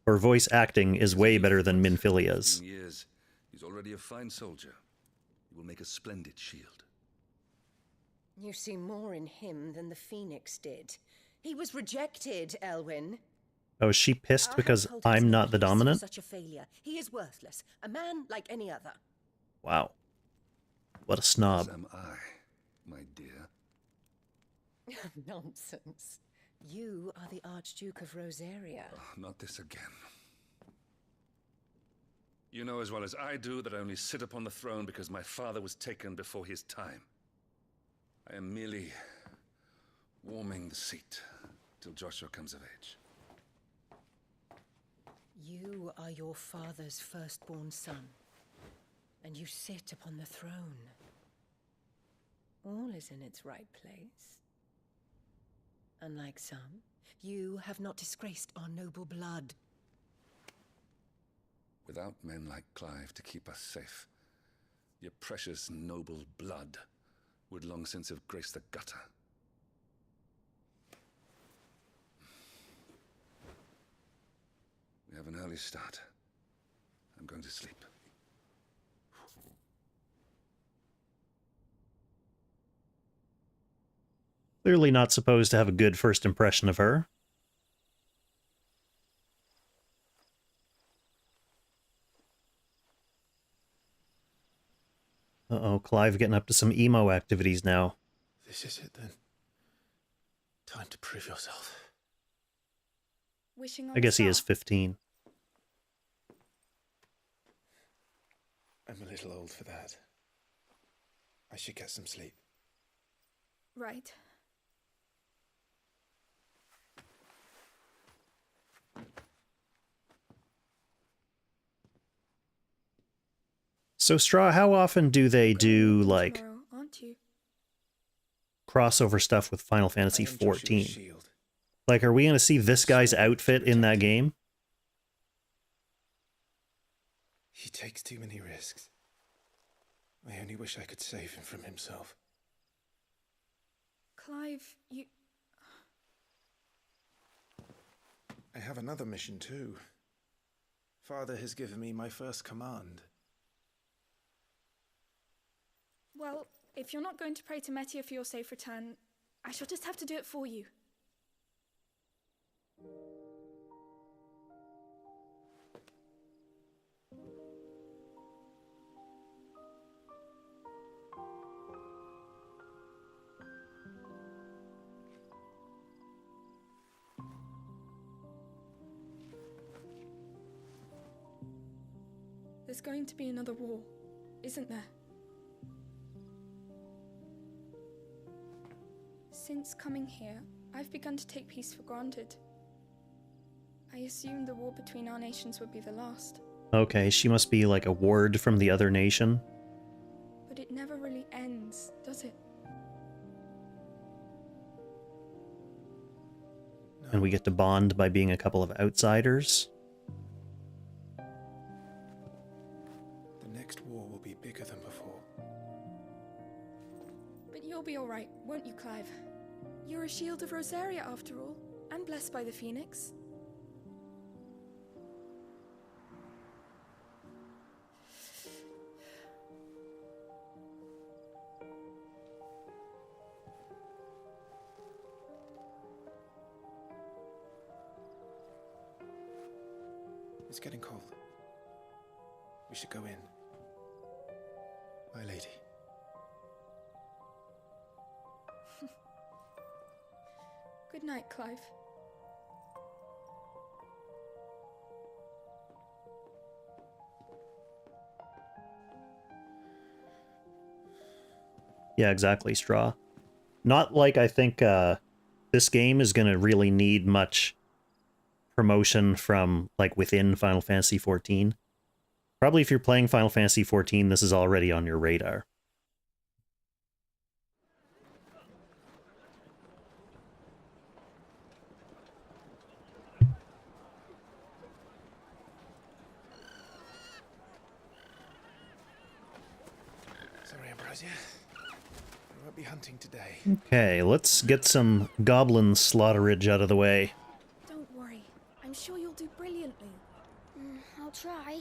or voice acting is way better than Minfilia's. Years, he's already a fine soldier. He will make a splendid shield. You see more in him than the Phoenix did. He was rejected, Elwyn. Oh, is she pissed because I'm not the dominant? Such a failure. He is worthless. A man like any other. Wow. What a snob. As am I, my dear. Nonsense. You are the Archduke of Rosaria. Oh, not this again. You know as well as I do that I only sit upon the throne because my father was taken before his time. I am merely warming the seat till Joshua comes of age. You are your father's firstborn son, and you sit upon the throne. All is in its right place. Unlike some, you have not disgraced our noble blood. Without men like Clive to keep us safe, your precious noble blood would long since have graced the gutter. We have an early start. I'm going to sleep. Clearly not supposed to have a good first impression of her. Uh-oh, Clive getting up to some emo activities now. This is it then. Time to prove yourself. Wishing on I guess he a is star. 15. I'm a little old for that. I should get some sleep. Right. So, Straw, how often do they do, like, Tomorrow, aren't you? crossover stuff with Final Fantasy I am Joshua's XIV? shield. Like, are we going to see this guy's outfit in that game? He takes too many risks. I only wish I could save him from himself. Clive, you... I have another mission too. Father has given me my first command. Well, if you're not going to pray to Metia for your safe return, I shall just have to do it for you. There's going to be another war, isn't there? Since coming here, I've begun to take peace for granted. I assumed the war between our nations would be the last. Okay, she must be like a ward from the other nation. But it never really ends, does it? And we get to bond by being a couple of outsiders. The next war will be bigger than before. But you'll be alright, won't you, Clive? You're a shield of Rosaria after all, and blessed by the Phoenix. It's getting cold. We should go in. My lady. Good night, Clive. Yeah, exactly, Straw. Not like I think this game is going to really need much promotion from, like, within Final Fantasy XIV. Probably if you're playing Final Fantasy XIV, this is already on your radar. Crozier. We won't be hunting today. Okay, let's get some goblin slaughterage out of the way. Don't worry. I'm sure you'll do brilliantly. I'll try.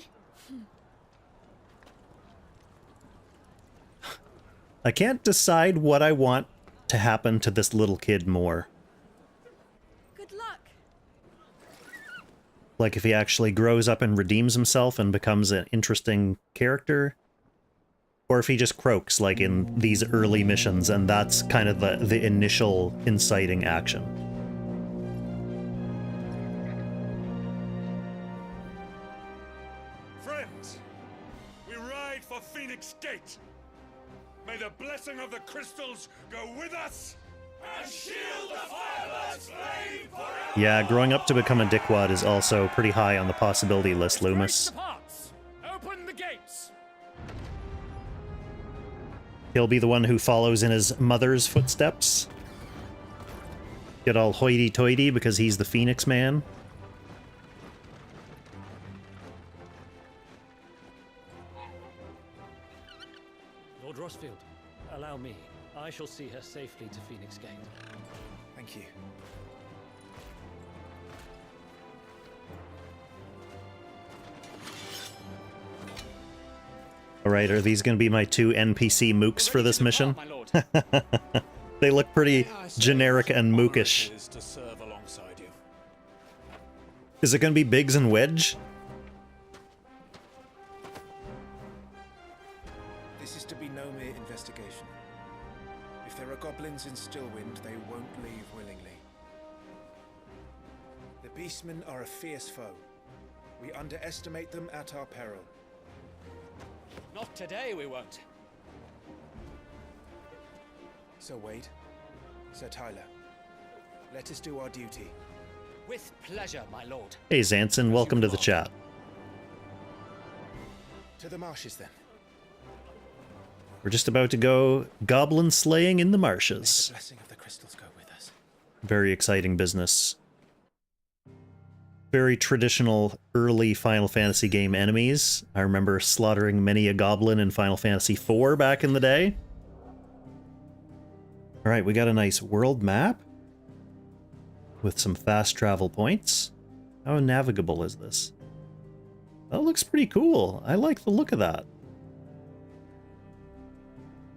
I can't decide what I want to happen to this little kid more. Good luck. Like if he actually grows up and redeems himself and becomes an interesting character. Or if he just croaks like in these early missions and that's kind of the initial inciting action. Friends, we ride for Phoenix Gate. May the blessing of the crystals go with us and shield the firebird's flame forever. Yeah, growing up to become a dickwad is also pretty high on the possibility list, Loomis. Open the gates. He'll be the one who follows in his mother's footsteps. Get all hoity-toity because he's the Phoenix Man. Lord Rossfield, allow me. I shall see her safely to Phoenix Gate. Thank you. Alright, are these going to be my two NPC mooks for this mission? They look pretty generic and mookish. Is it going to be Biggs and Wedge? This is to be no mere investigation. If there are goblins in Stillwind, they won't leave willingly. The Beastmen are a fierce foe. We underestimate them at our peril. Not today, we won't. Sir Wade, Sir Tyler, let us do our duty. With pleasure, my lord. Hey Zanson, welcome to the chat. To the marshes, then. We're just about to go goblin slaying in the marshes. The blessing of the crystals go with us. Very exciting business. Very traditional early Final Fantasy game enemies. I remember slaughtering many a goblin in Final Fantasy IV back in the day. Alright, we got a nice world map with some fast travel points. How navigable is this? That looks pretty cool. I like the look of that.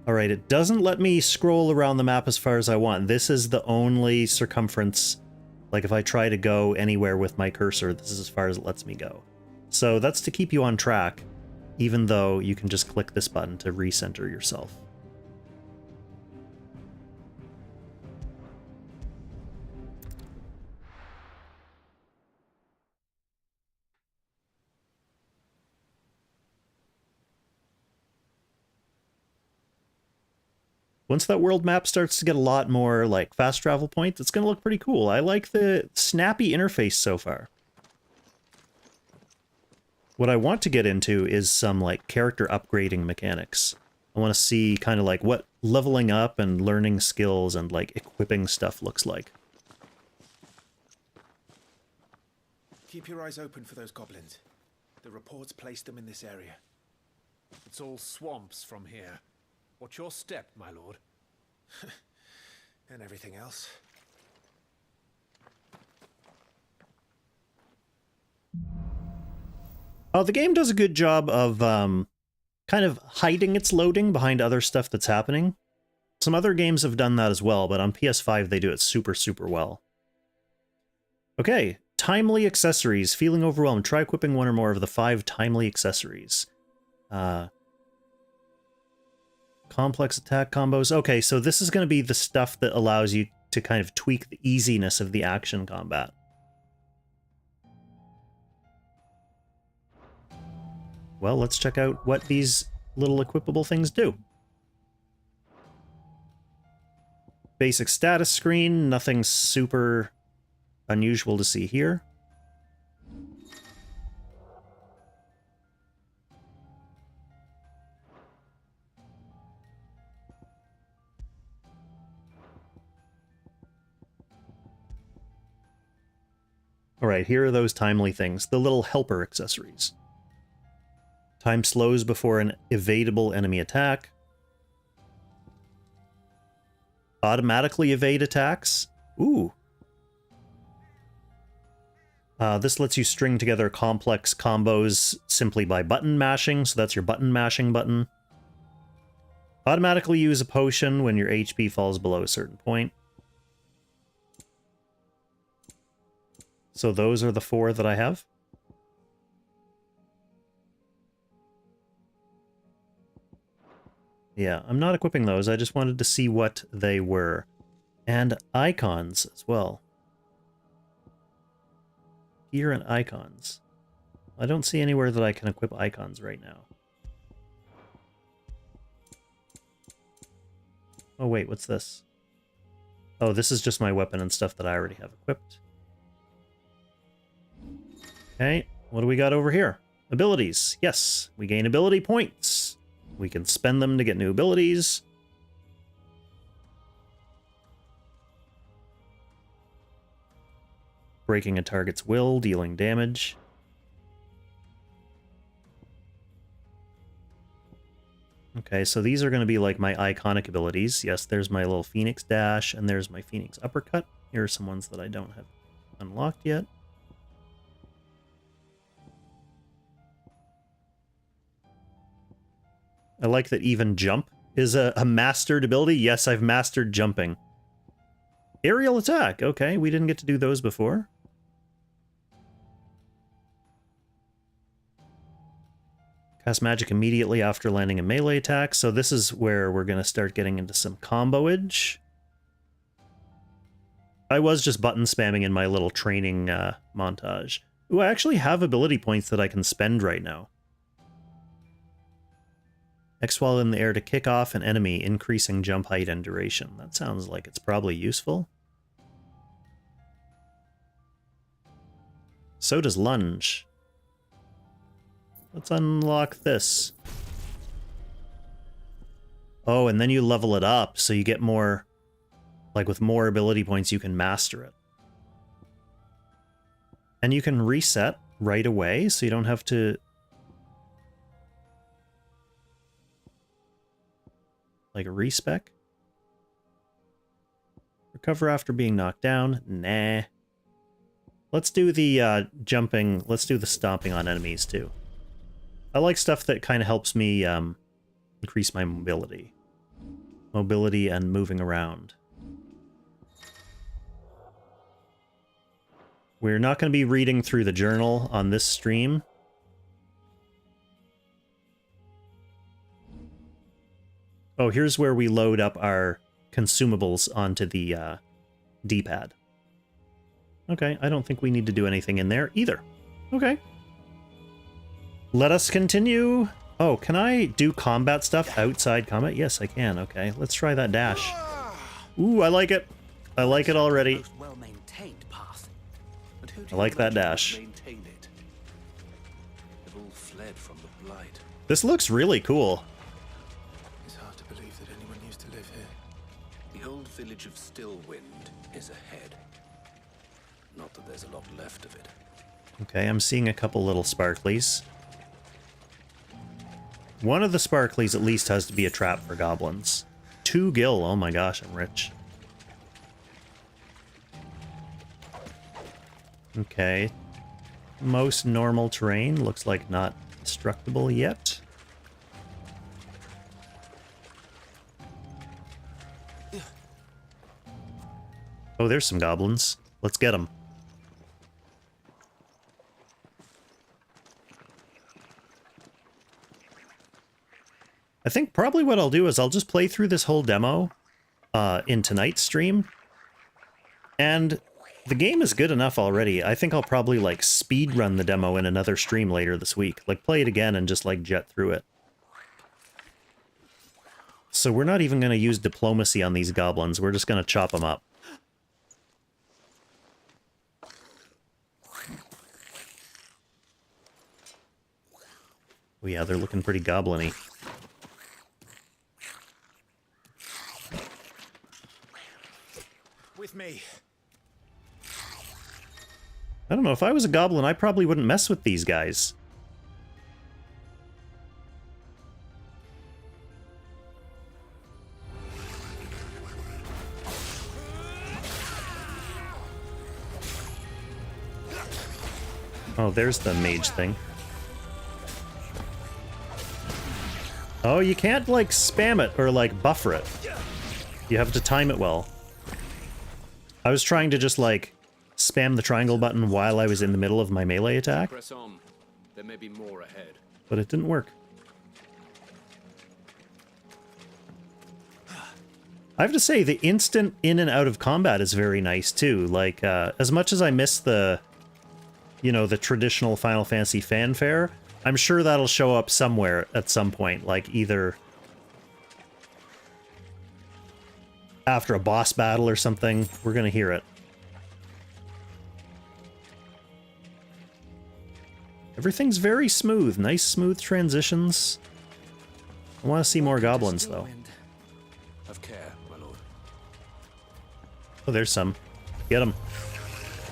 Alright, it doesn't let me scroll around the map as far as I want. This is the only circumference. Like if I try to go anywhere with my cursor, this is as far as it lets me go. So that's to keep you on track, even though you can just click this button to recenter yourself. Once that world map starts to get a lot more like fast travel points, it's going to look pretty cool. I like the snappy interface so far. What I want to get into is some like character upgrading mechanics. I want to see kind of like what leveling up and learning skills and like equipping stuff looks like. Keep your eyes open for those goblins. The reports placed them in this area. It's all swamps from here. What's your step, my lord? And everything else. Oh, the game does a good job of kind of hiding its loading behind other stuff that's happening. Some other games have done that as well, but on PS5 they do it super, super well. Okay, timely accessories. Feeling overwhelmed. Try equipping one or more of the 5 timely accessories. Complex attack combos. Okay, so this is going to be the stuff that allows you to kind of tweak the easiness of the action combat. Well, let's check out what these little equipable things do. Basic status screen, nothing super unusual to see here. Alright, here are those timely things, the little helper accessories. Time slows before an evadable enemy attack. Automatically evade attacks. Ooh. This lets you string together complex combos simply by button mashing, so that's your button mashing button. Automatically use a potion when your HP falls below a certain point. So those are the 4 that I have. Yeah, I'm not equipping those. I just wanted to see what they were. And icons as well. Gear and icons. I don't see anywhere that I can equip icons right now. Oh wait, what's this? Oh, this is just my weapon and stuff that I already have equipped. Okay, what do we got over here? Abilities. Yes, we gain ability points. We can spend them to get new abilities. Breaking a target's will, dealing damage. Okay, so these are going to be like my iconic abilities. Yes, there's my little Phoenix Dash, and there's my Phoenix Uppercut. Here are some ones that I don't have unlocked yet. I like that even jump is a mastered ability. Yes, I've mastered jumping. Aerial attack. Okay, we didn't get to do those before. Cast magic immediately after landing a melee attack. So this is where we're going to start getting into some comboage. I was just button spamming in my little training montage. Ooh, I actually have ability points that I can spend right now. X while in the air to kick off an enemy, increasing jump height and duration. That sounds like it's probably useful. So does lunge. Let's unlock this. Oh, and then you level it up, so you get more... Like, with more ability points, you can master it. And you can reset right away, so you don't have to... Like, respec? Recover after being knocked down? Nah. Let's do the jumping... Let's do the stomping on enemies, too. I like stuff that kind of helps me increase my mobility. Mobility and moving around. We're not going to be reading through the journal on this stream. Oh, here's where we load up our consumables onto the D-pad. Okay, I don't think we need to do anything in there either. Okay. Let us continue. Oh, can I do combat stuff outside combat? Yes, I can. Okay, let's try that dash. Ooh, I like it. I like it already. I like that dash. This looks really cool. It's hard to believe that anyone used to live here. The old village of Stillwind is ahead. Not that there's a lot left of it. Okay, I'm seeing a couple little sparklies. One of the sparklies at least has to be a trap for goblins. 2 gil, oh my gosh, I'm rich. Okay. Most normal terrain looks like not destructible yet. Oh, there's some goblins. Let's get them. I think probably what I'll do is I'll just play through this whole demo in tonight's stream. And the game is good enough already. I think I'll probably, like, speed run the demo in another stream later this week. Like, play it again and just, like, jet through it. So we're not even going to use diplomacy on these goblins. We're just going to chop them up. Oh yeah, they're looking pretty goblin-y. With me. I don't know, if I was a goblin, I probably wouldn't mess with these guys. Oh, there's the mage thing. Oh, you can't, like, spam it or, like, buffer it. You have to time it well. I was trying to just, like, spam the triangle button while I was in the middle of my melee attack. Press on. There may be more ahead. But it didn't work. I have to say, the instant in and out of combat is very nice, too. Like, as much as I miss the, you know, the traditional Final Fantasy fanfare, I'm sure that'll show up somewhere at some point, like either after a boss battle or something. We're gonna hear it. Everything's very smooth. Nice, smooth transitions. I want to see more goblins, though. Have care, my lord. Oh, there's some. Get them.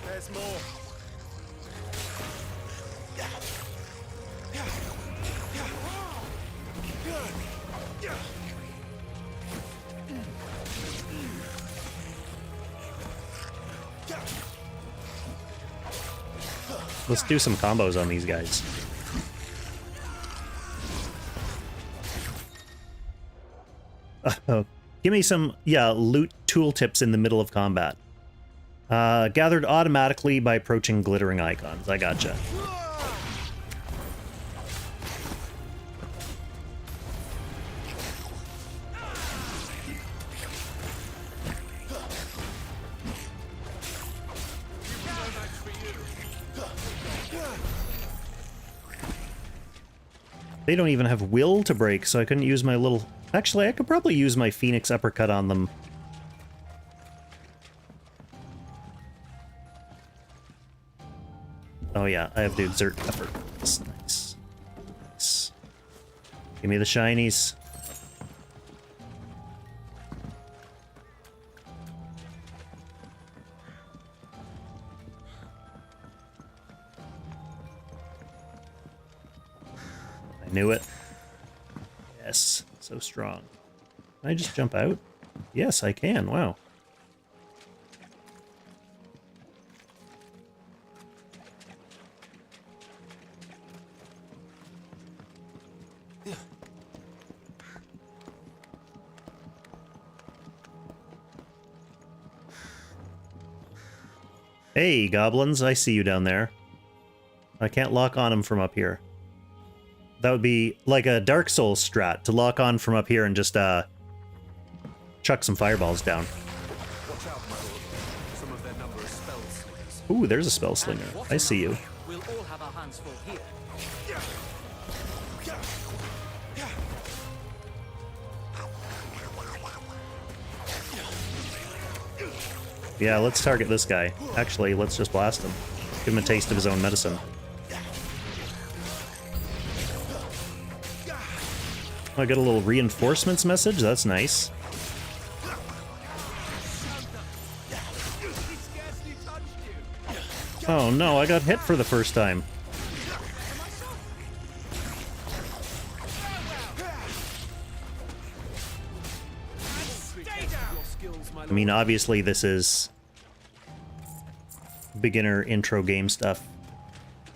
There's more. Let's do some combos on these guys. Give me some, loot tooltips in the middle of combat. Gathered automatically by approaching glittering icons. I gotcha. They don't even have will to break, so I couldn't use my little... Actually, I could probably use my Phoenix Uppercut on them. Oh yeah, I have to exert effort. That's nice. Nice. Give me the shinies. Knew it. Yes, so strong. Can I just jump out? Yes, I can. Wow. Hey, goblins, I see you down there. I can't lock on them from up here. That would be like a Dark Souls strat, to lock on from up here and just, chuck some fireballs down. Watch out, my lord. Some of their number is spell slingers. Ooh, there's a spell slinger. I see you. We'll all have our hands full here. Yeah, let's target this guy. Actually, let's just blast him. Give him a taste of his own medicine. I got a little reinforcements message. That's nice. Oh no, I got hit for the first time. I mean, obviously this is beginner intro game stuff,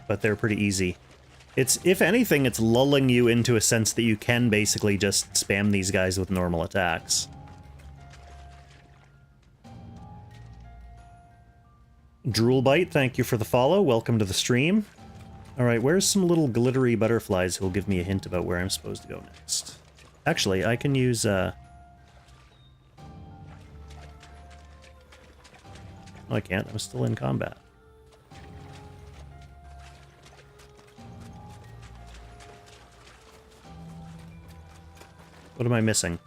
but they're pretty easy. It's, if anything, it's lulling you into a sense that you can basically just spam these guys with normal attacks. Droolbite, thank you for the follow. Welcome to the stream. Alright, where's some little glittery butterflies who will give me a hint about where I'm supposed to go next? Actually, I can use, No, I can't. I'm still in combat. What am I missing?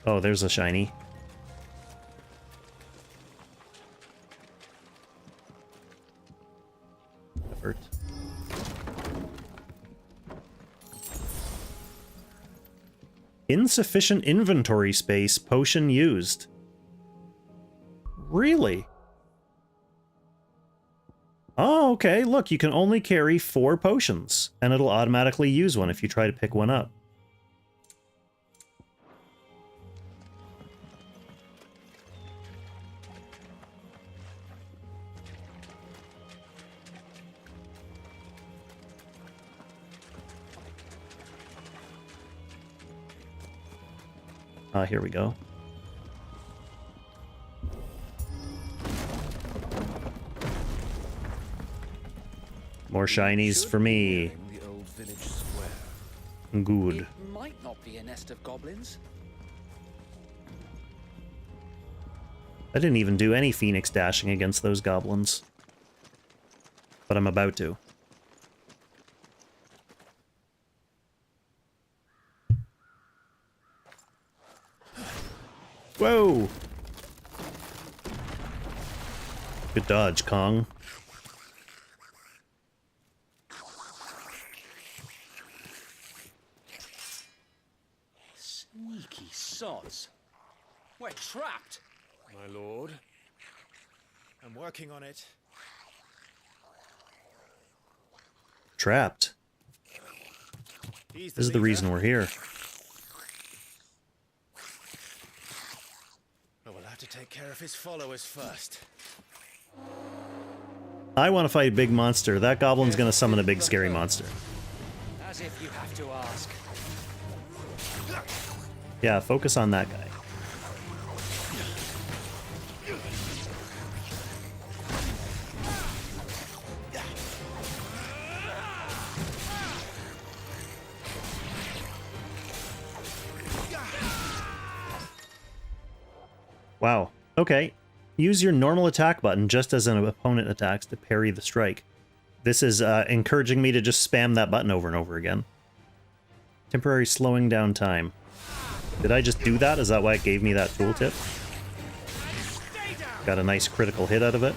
Oh, there's a shiny. Effort. Insufficient inventory space, potion used. Really? Oh, okay, look, you can only carry 4 potions, and it'll automatically use one if you try to pick one up. Ah, here we go. More shinies for me. The old village square. Good. It might not be a nest of goblins. I didn't even do any phoenix dashing against those goblins. But I'm about to. Whoa! Good dodge, Kong. Sneaky sods. We're trapped. My lord. I'm working on it. Trapped. This is the reason we're here. But we'll have to take care of his followers first. I want to fight a big monster. That goblin's gonna summon a big scary monster. As if you have to ask. Yeah, focus on that guy. Wow. Okay. Use your normal attack button just as an opponent attacks to parry the strike. This is encouraging me to just spam that button over and over again. Temporary slowing down time. Did I just do that? Is that why it gave me that tooltip? Got a nice critical hit out of it.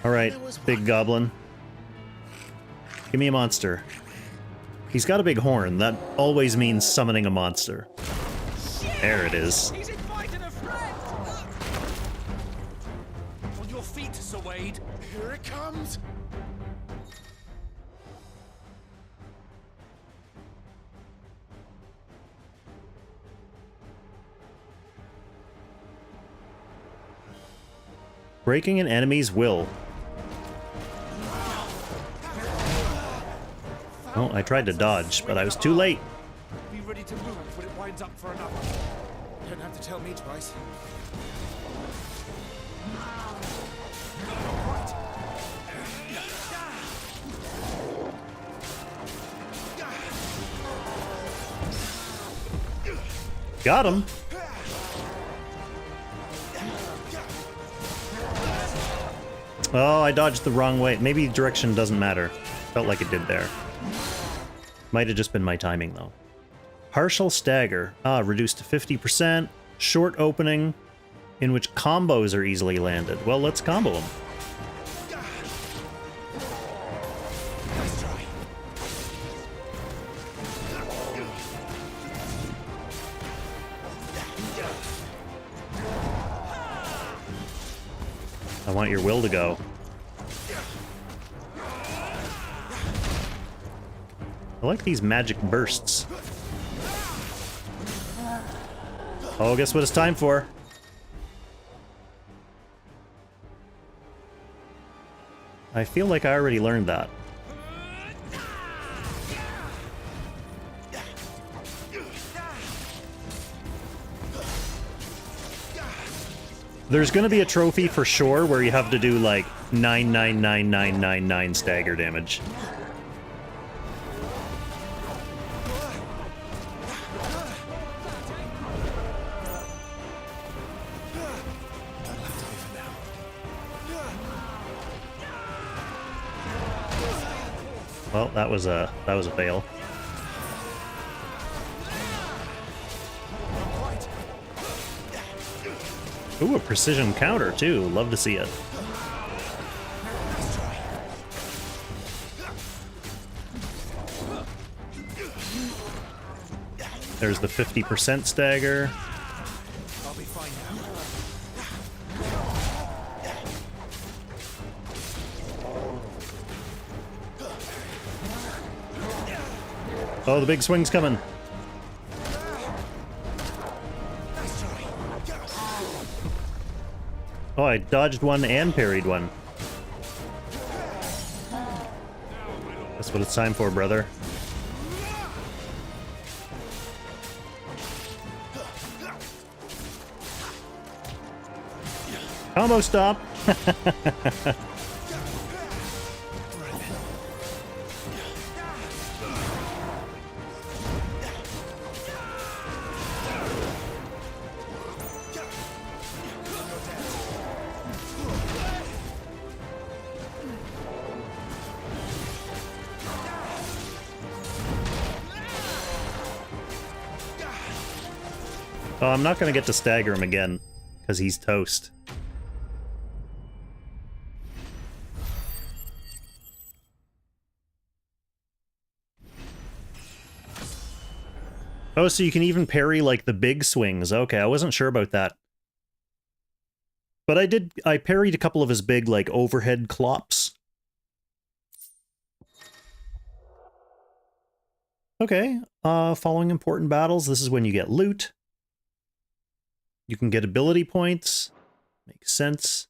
Alright, big goblin. Give me a monster. He's got a big horn. That always means summoning a monster. There it is. He's invited a friend. On your feet, Sir Wade. Here it comes. Breaking an enemy's will. Oh, I tried to dodge, but I was too late. Be ready to move when it winds up for another. You don't have to tell me twice. Got him. Oh, I dodged the wrong way. Maybe direction doesn't matter. Felt like it did there. Might have just been my timing, though. Partial stagger. Ah, reduced to 50%. Short opening, in which combos are easily landed. Well, let's combo them. Nice try. I want your will to go. I like these magic bursts. Oh, guess what it's time for? I feel like I already learned that. There's gonna be a trophy for sure where you have to do like 9999999 stagger damage. Well, that was a fail. Ooh, a precision counter too. Love to see it. There's the 50% stagger. I'll be fine now. Oh, the big swing's coming. Oh, I dodged one and parried one. That's what it's time for, brother. Combo stop! Oh, I'm not gonna get to stagger him again, because he's toast. Oh, so you can even parry, like, the big swings. Okay, I wasn't sure about that. But I parried a couple of his big, like, overhead clops. Okay, following important battles, this is when you get loot. You can get ability points. Makes sense.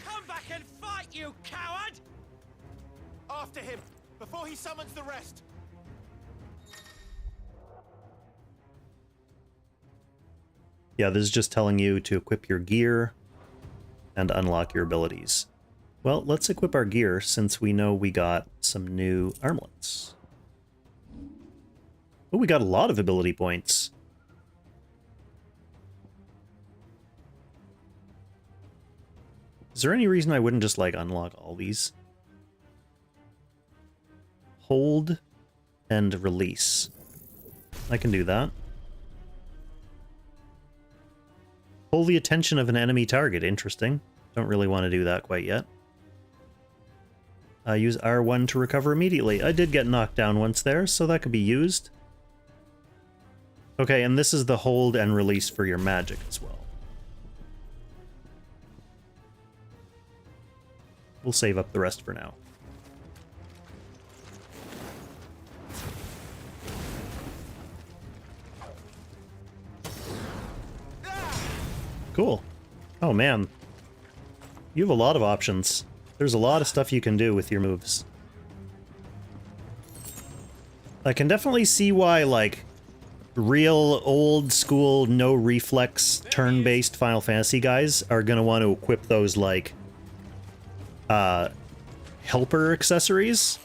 Come back and fight, you coward! After him, before he summons the rest. Yeah, this is just telling you to equip your gear and unlock your abilities. Well, let's equip our gear since we know we got some new armlets. Oh, we got a lot of ability points. Is there any reason I wouldn't just, like, unlock all these? Hold and release. I can do that. Pull the attention of an enemy target. Interesting. Don't really want to do that quite yet. Use R1 to recover immediately. I did get knocked down once there, so that could be used. Okay, and this is the hold and release for your magic as well. We'll save up the rest for now. Cool. Oh man. You have a lot of options. There's a lot of stuff you can do with your moves. I can definitely see why, like, real old school no reflex turn-based Final Fantasy guys are gonna want to equip those, like, helper accessories.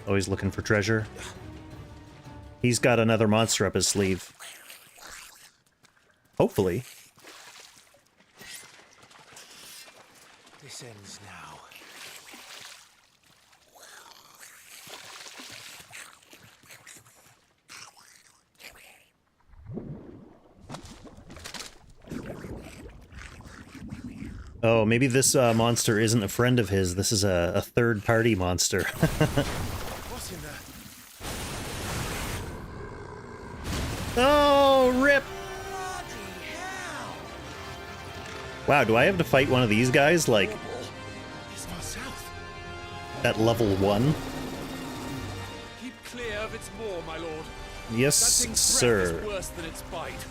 Always looking for treasure. He's got another monster up his sleeve. Hopefully. This ends now. Oh, maybe this monster isn't a friend of his. This is a third-party monster. What's in there? Oh, rip! Wow, do I have to fight one of these guys, like, at level 1? Keep clear of its maw, my lord. Yes, that thing's sir. breath is worse than its bite.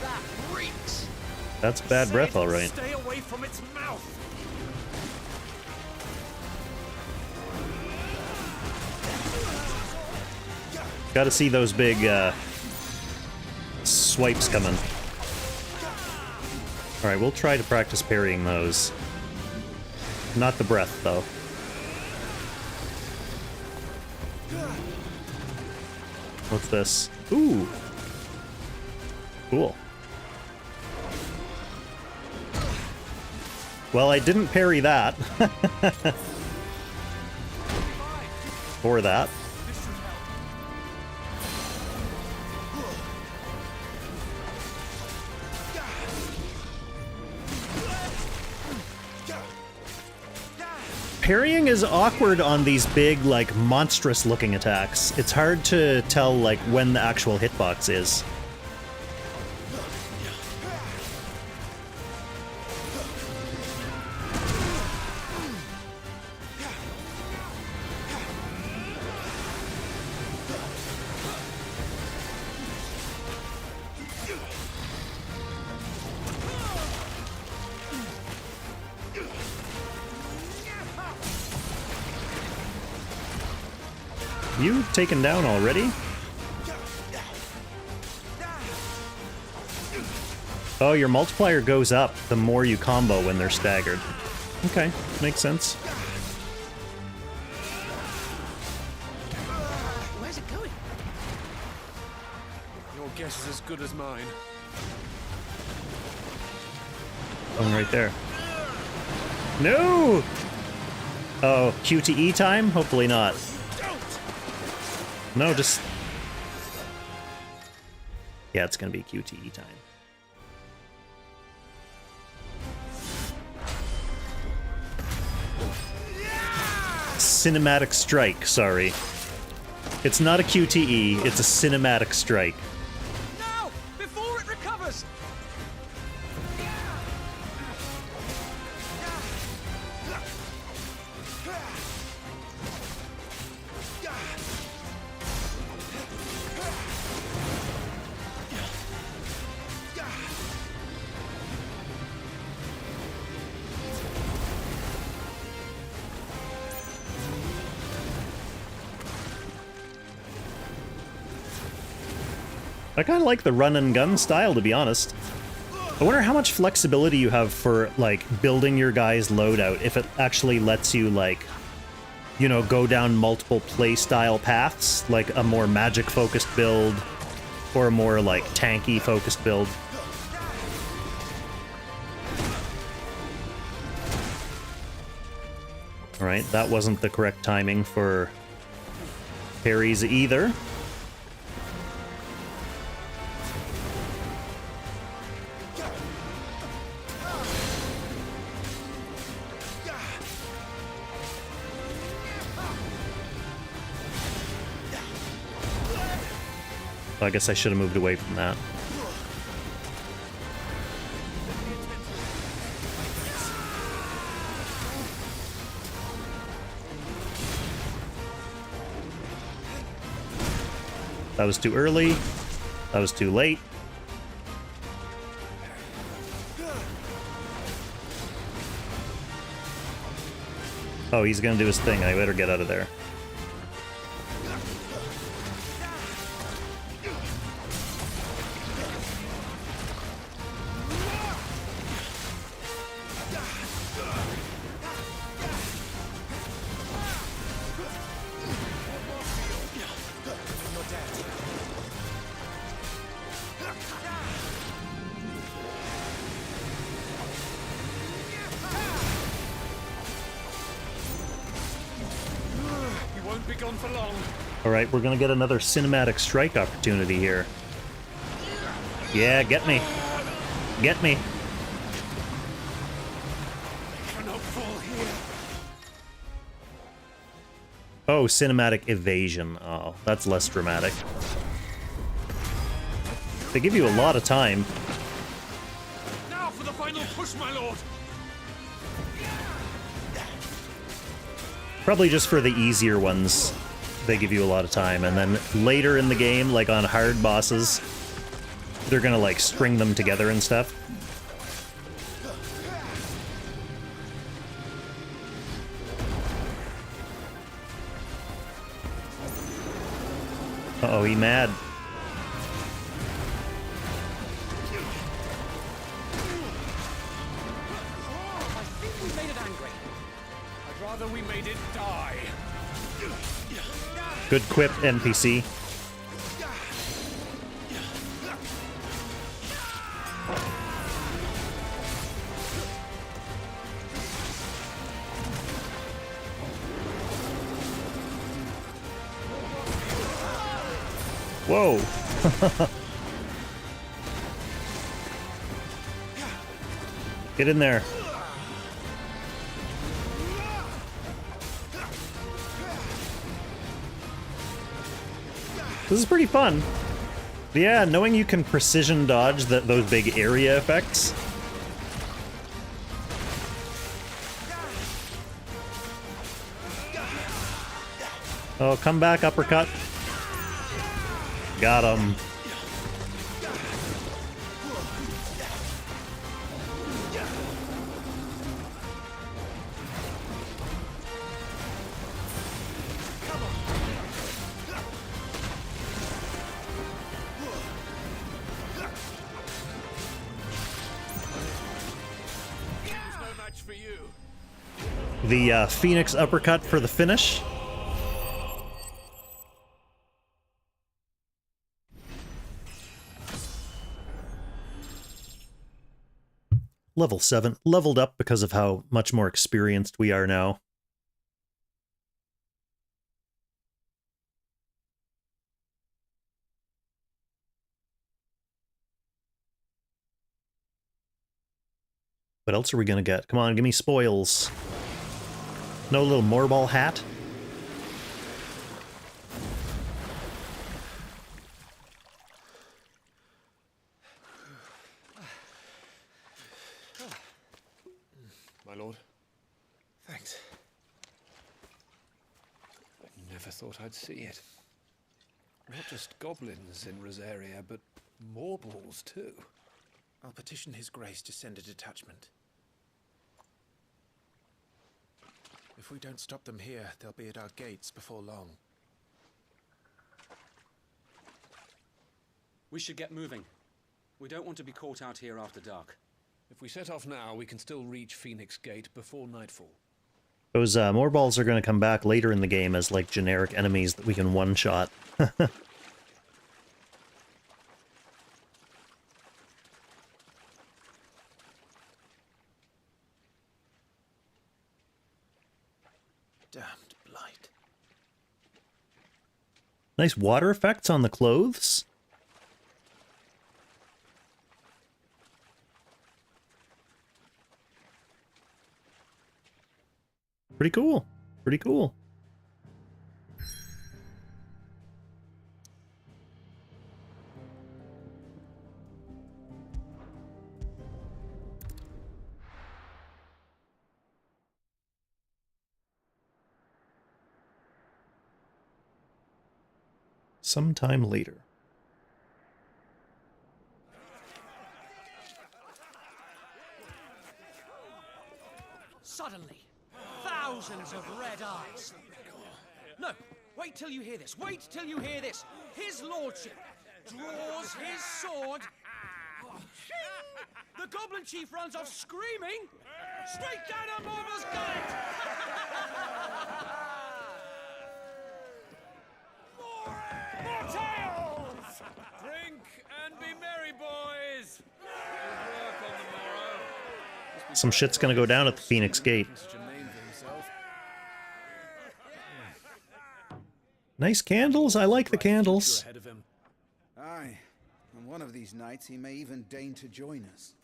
That reeks. That's bad breath, all right. Stay away from its mouth. Gotta see those big, swipes coming. Alright, we'll try to practice parrying those. Not the breath, though. What's this? Ooh! Cool. Well, I didn't parry that. Or that. Parrying is awkward on these big, like, monstrous-looking attacks. It's hard to tell, like, when the actual hitbox is. You taken down already? Oh, your multiplier goes up the more you combo when they're staggered. Okay, makes sense. Where's it going? Your guess is as good as mine. One right there. No! Oh, QTE time? Hopefully not. No, just... Yeah, it's gonna be QTE time. Cinematic strike, sorry. It's not a QTE, it's a cinematic strike. Now! Before it recovers! I kind of like the run and gun style, to be honest. I wonder how much flexibility you have for, like, building your guy's loadout, if it actually lets you, like, you know, go down multiple playstyle paths, like a more magic-focused build, or a more, like, tanky-focused build. Alright, that wasn't the correct timing for parries either. I guess I should have moved away from that. That was too early. That was too late. Oh, he's gonna do his thing. I better get out of there. Alright, we're gonna get another cinematic strike opportunity here. Yeah, get me. Get me. Oh, cinematic evasion. Oh, that's less dramatic. They give you a lot of time. Now for the final push, my lord. Probably just for the easier ones, they give you a lot of time, and then later in the game, like on hard bosses, they're gonna like string them together and stuff. Uh-oh, he mad. I think we made it angry. I'd rather we made it die. Good quip, NPC. Whoa! Get in there. This is pretty fun. Yeah, knowing you can precision dodge those big area effects. Oh, come back, uppercut. Got him. The Phoenix uppercut for the finish. Level 7. Leveled up because of how much more experienced we are now. What else are we gonna get? Come on, give me spoils. No little moorball hat? My lord. Thanks. I never thought I'd see it. Not just goblins in Rosaria, but moorballs too. I'll petition His Grace to send a detachment. If we don't stop them here, they'll be at our gates before long. We should get moving. We don't want to be caught out here after dark. If we set off now, we can still reach Phoenix Gate before nightfall. Those moorballs are going to come back later in the game as, like, generic enemies that we can one-shot. Damned blight. Nice water effects on the clothes. Pretty cool. Pretty cool. Sometime later. Suddenly, thousands of red eyes. No, wait till you hear this. Wait till you hear this. His lordship draws his sword. The goblin chief runs off screaming straight down a Morva's gullet. More tales! Drink and be merry, boys! Good work on the morrow. Some shit's gonna go down at the Phoenix Gate. Nice candles. I like the candles. Aye, and one of these nights he may even deign to join us.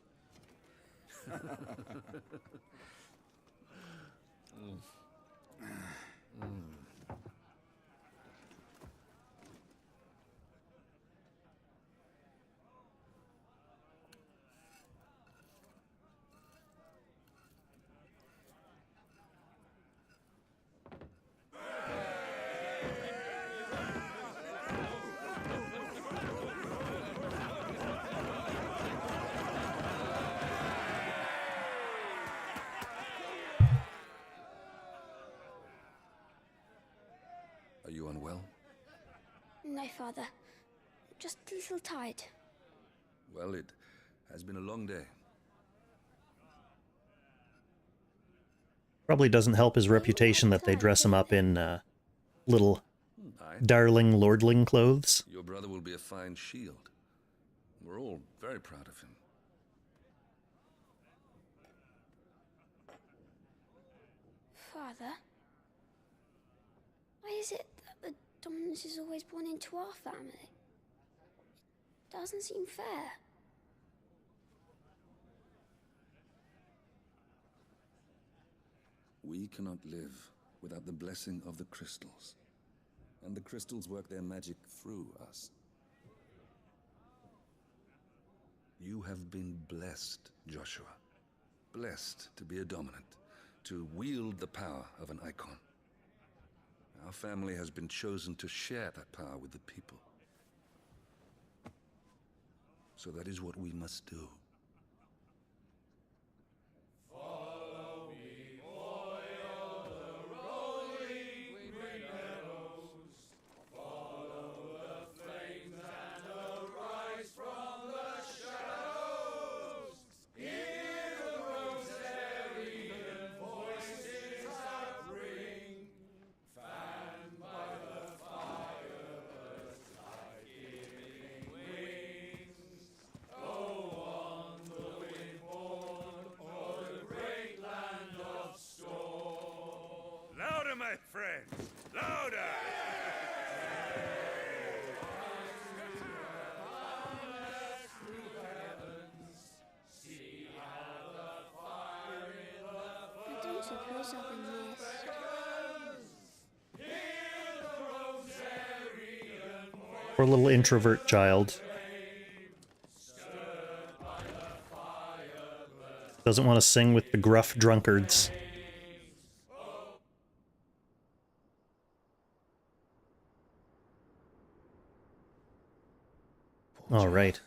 Are you unwell? No, Father. Just a little tired. Well, it has been a long day. Probably doesn't help his reputation that they dress him up in little darling lordling clothes. Your brother will be a fine shield. We're all very proud of him. Father? Why is it that the dominance is always born into our family? Doesn't seem fair. We cannot live without the blessing of the crystals. And the crystals work their magic through us. You have been blessed, Joshua. Blessed to be a dominant, to wield the power of an Eikon. Our family has been chosen to share that power with the people. So that is what we must do. Follow me, o'er the rolling green meadows. Follow the flames and arise from the shadows. Hear the rosarian voices that ring, fanned by the firebird's life-giving wings. Go on, the wind-born, o'er the great land of storm. Louder, my friends! Louder! See how the fire in the I don't suppose I'll be missed. Hear the rosarian voice. Poor little introvert child. Doesn't want to sing with the gruff drunkards. All right.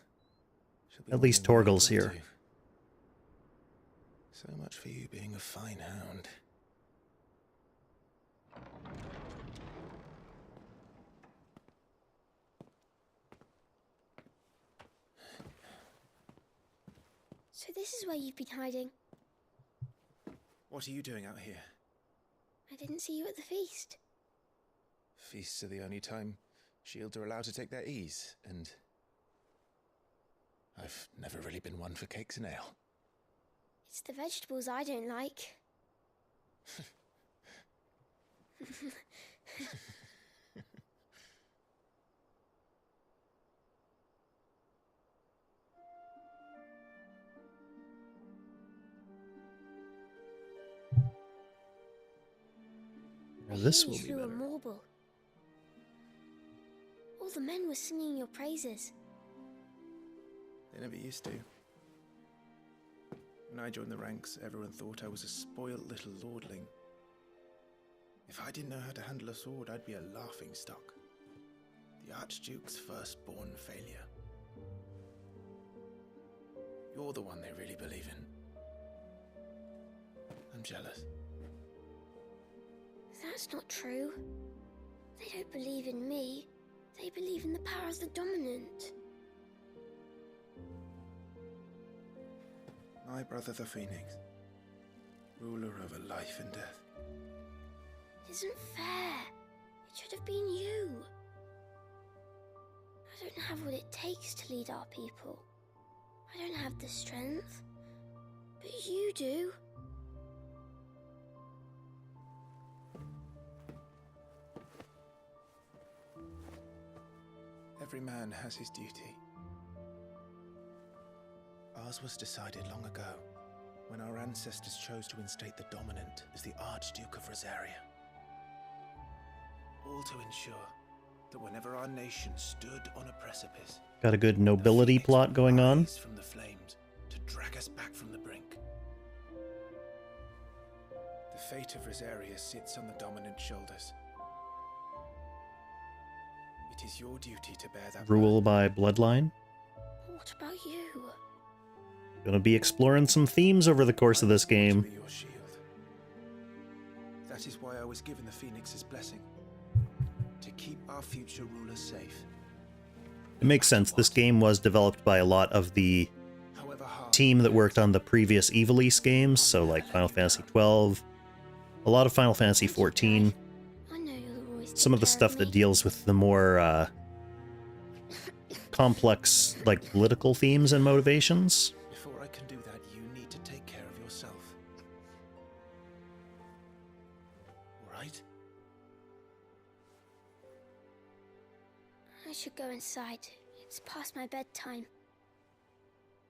At least Torgal's here. So much for you being a fine hound. So this is where you've been hiding. What are you doing out here? I didn't see you at the feast. Feasts are the only time shields are allowed to take their ease, and I've never really been one for cakes and ale. It's the vegetables I don't like. This will You be threw a better. marble. All the men were singing your praises. They never used to. When I joined the ranks, everyone thought I was a spoilt little lordling. If I didn't know how to handle a sword, I'd be a laughingstock. The Archduke's firstborn failure. You're the one they really believe in. I'm jealous. That's not true. They don't believe in me. They believe in the power of the dominant. My brother the Phoenix, ruler over life and death. It isn't fair. It should have been you. I don't have what it takes to lead our people. I don't have the strength. But you do. Every man has his duty. Ours was decided long ago, when our ancestors chose to instate the dominant as the Archduke of Rosaria. All to ensure that whenever our nation stood on a precipice, Got a good nobility plot going on. from the flames to drag us back from the brink. The fate of Rosaria sits on the dominant shoulders. It is your duty to bear that Rule by bloodline. What about you? Gonna be exploring some themes over the course of this game. your shield. That is why I was given the Phoenix's blessing. To keep our future rulers safe. It makes sense. This game was developed by a lot of the team that worked on the previous Evil East games, so like Final Fantasy XII, a lot of Final Fantasy XIV, some of the stuff that deals with the more complex, like, political themes and motivations. Before I can do that, you need to take care of yourself. Right? I should go inside. It's past my bedtime.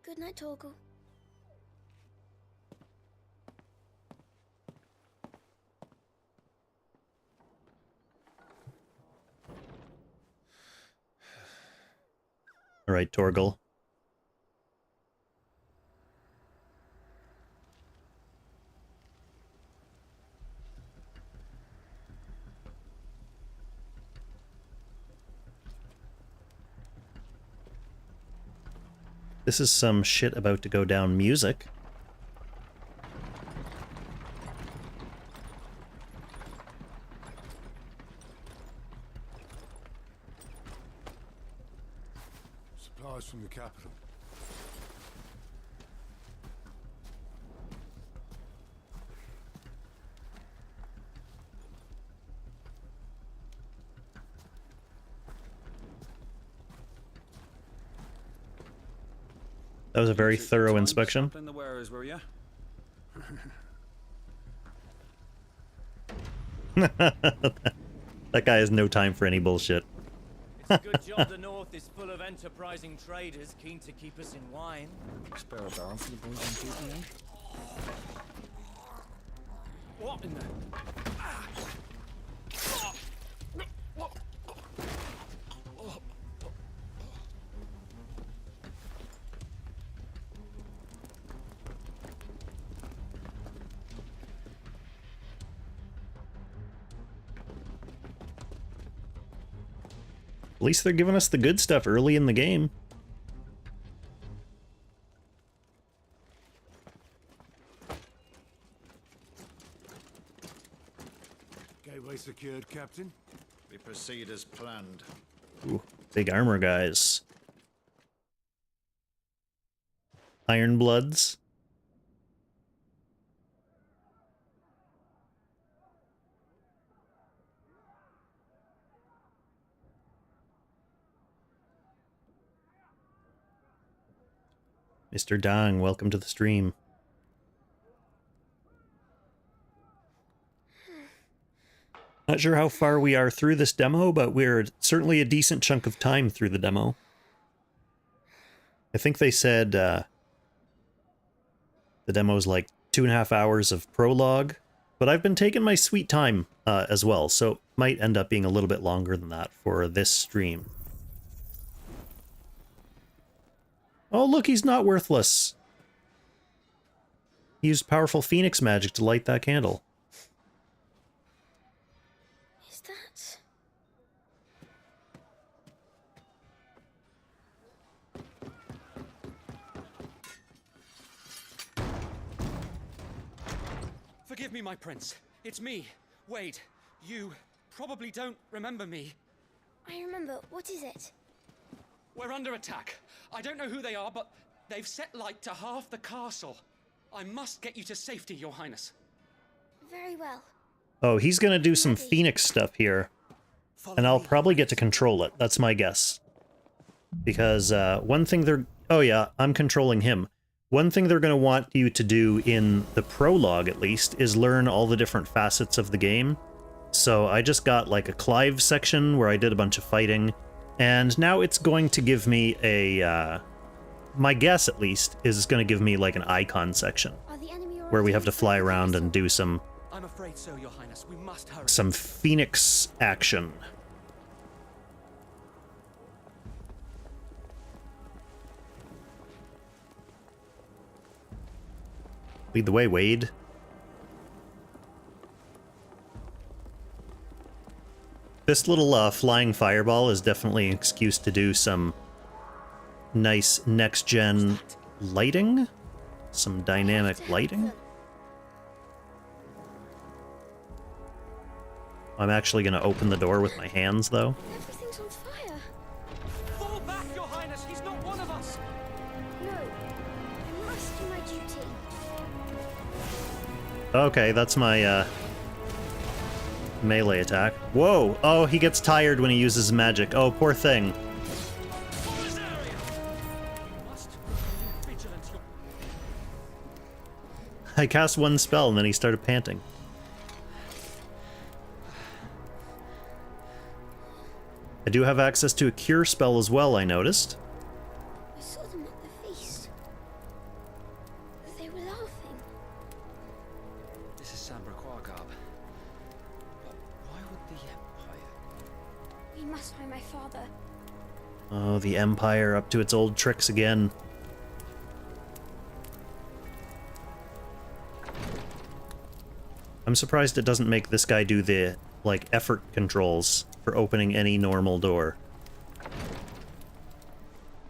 Good night, Torgal. All right, Torgal. This is some shit about to go down music. Supplies from the capital. That was a very thorough inspection. The wearers, were you? That guy has no time for any bullshit. It's a good job the North is full of enterprising traders keen to keep us in wine. Spare a barrel for the boys on duty, eh? What in the... At least they're giving us the good stuff early in the game. Gateway secured, Captain. We proceed as planned. Ooh, big armor guys. Iron Bloods. Mr. Dang, welcome to the stream. Not sure how far we are through this demo, but we're certainly a decent chunk of time through the demo. I think they said the demo's like 2.5 hours of prologue, but I've been taking my sweet time as well, so it might end up being a little bit longer than that for this stream. Oh, look, he's not worthless. He used powerful phoenix magic to light that candle. Is that... Forgive me, my prince. It's me, Wade. You probably don't remember me. I remember. What is it? We're under attack. I don't know who they are, but they've set light to half the castle. I must get you to safety, Your Highness. Very well. Oh, he's gonna do some phoenix stuff here. And I'll probably get to control it. That's my guess. Because one thing they're... Oh yeah, I'm controlling him. One thing they're gonna want you to do in the prologue, at least, is learn all the different facets of the game. So I just got like a Clive section where I did a bunch of fighting. And now it's going to give me a, my guess at least, is it's going to give me like an Eikon section. Where we have to fly around and do some... I'm afraid so, Your Highness. We must hurry. Some Phoenix action. Lead the way, Wade. This little flying fireball is definitely an excuse to do some nice next-gen lighting. Some dynamic lighting. I'm actually going to open the door with my hands, though. Everything's on fire. Fall back, Your Highness. He's not one of us. No. I must do my duty. Okay, that's my melee attack. Whoa! Oh, he gets tired when he uses magic. Oh, poor thing. I cast one spell and then he started panting. I do have access to a cure spell as well, I noticed. I saw them at the feast. They were laughing. This is Sambra Quargarb. But why would the Empire? We must find my father. Oh, the Empire up to its old tricks again. I'm surprised it doesn't make this guy do the, like, effort controls for opening any normal door.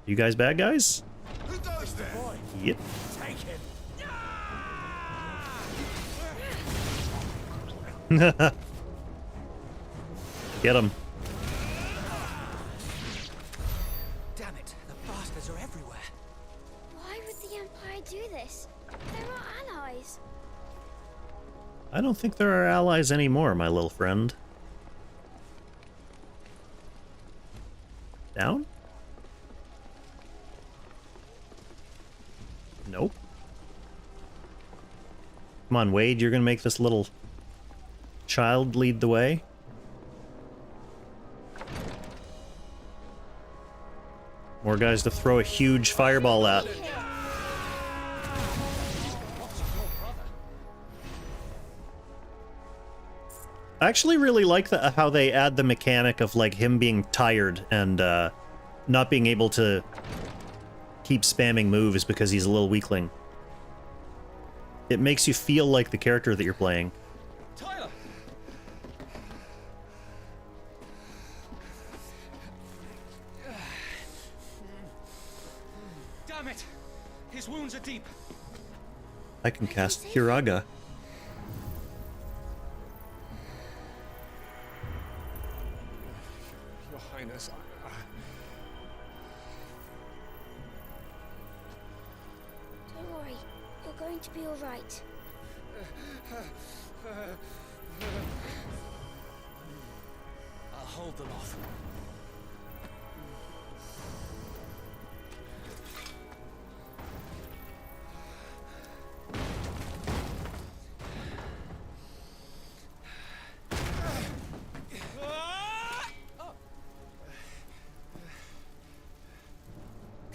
You guys bad guys? Who goes there? Yep. Take him. Get him. Damn it, the bastards are everywhere. Why would the Empire do this? They're our allies. I don't think there are allies anymore, my little friend. Down? Nope. Come on, Wade, you're gonna make this little child lead the way? More guys to throw a huge fireball at. I actually really like how they add the mechanic of, like, him being tired and not being able to keep spamming moves because he's a little weakling. It makes you feel like the character that you're playing. Tyler! Damn it! His wounds are deep. I can cast Hiraga. Your Highness, Don't worry. You're going to be all right. I'll hold them off.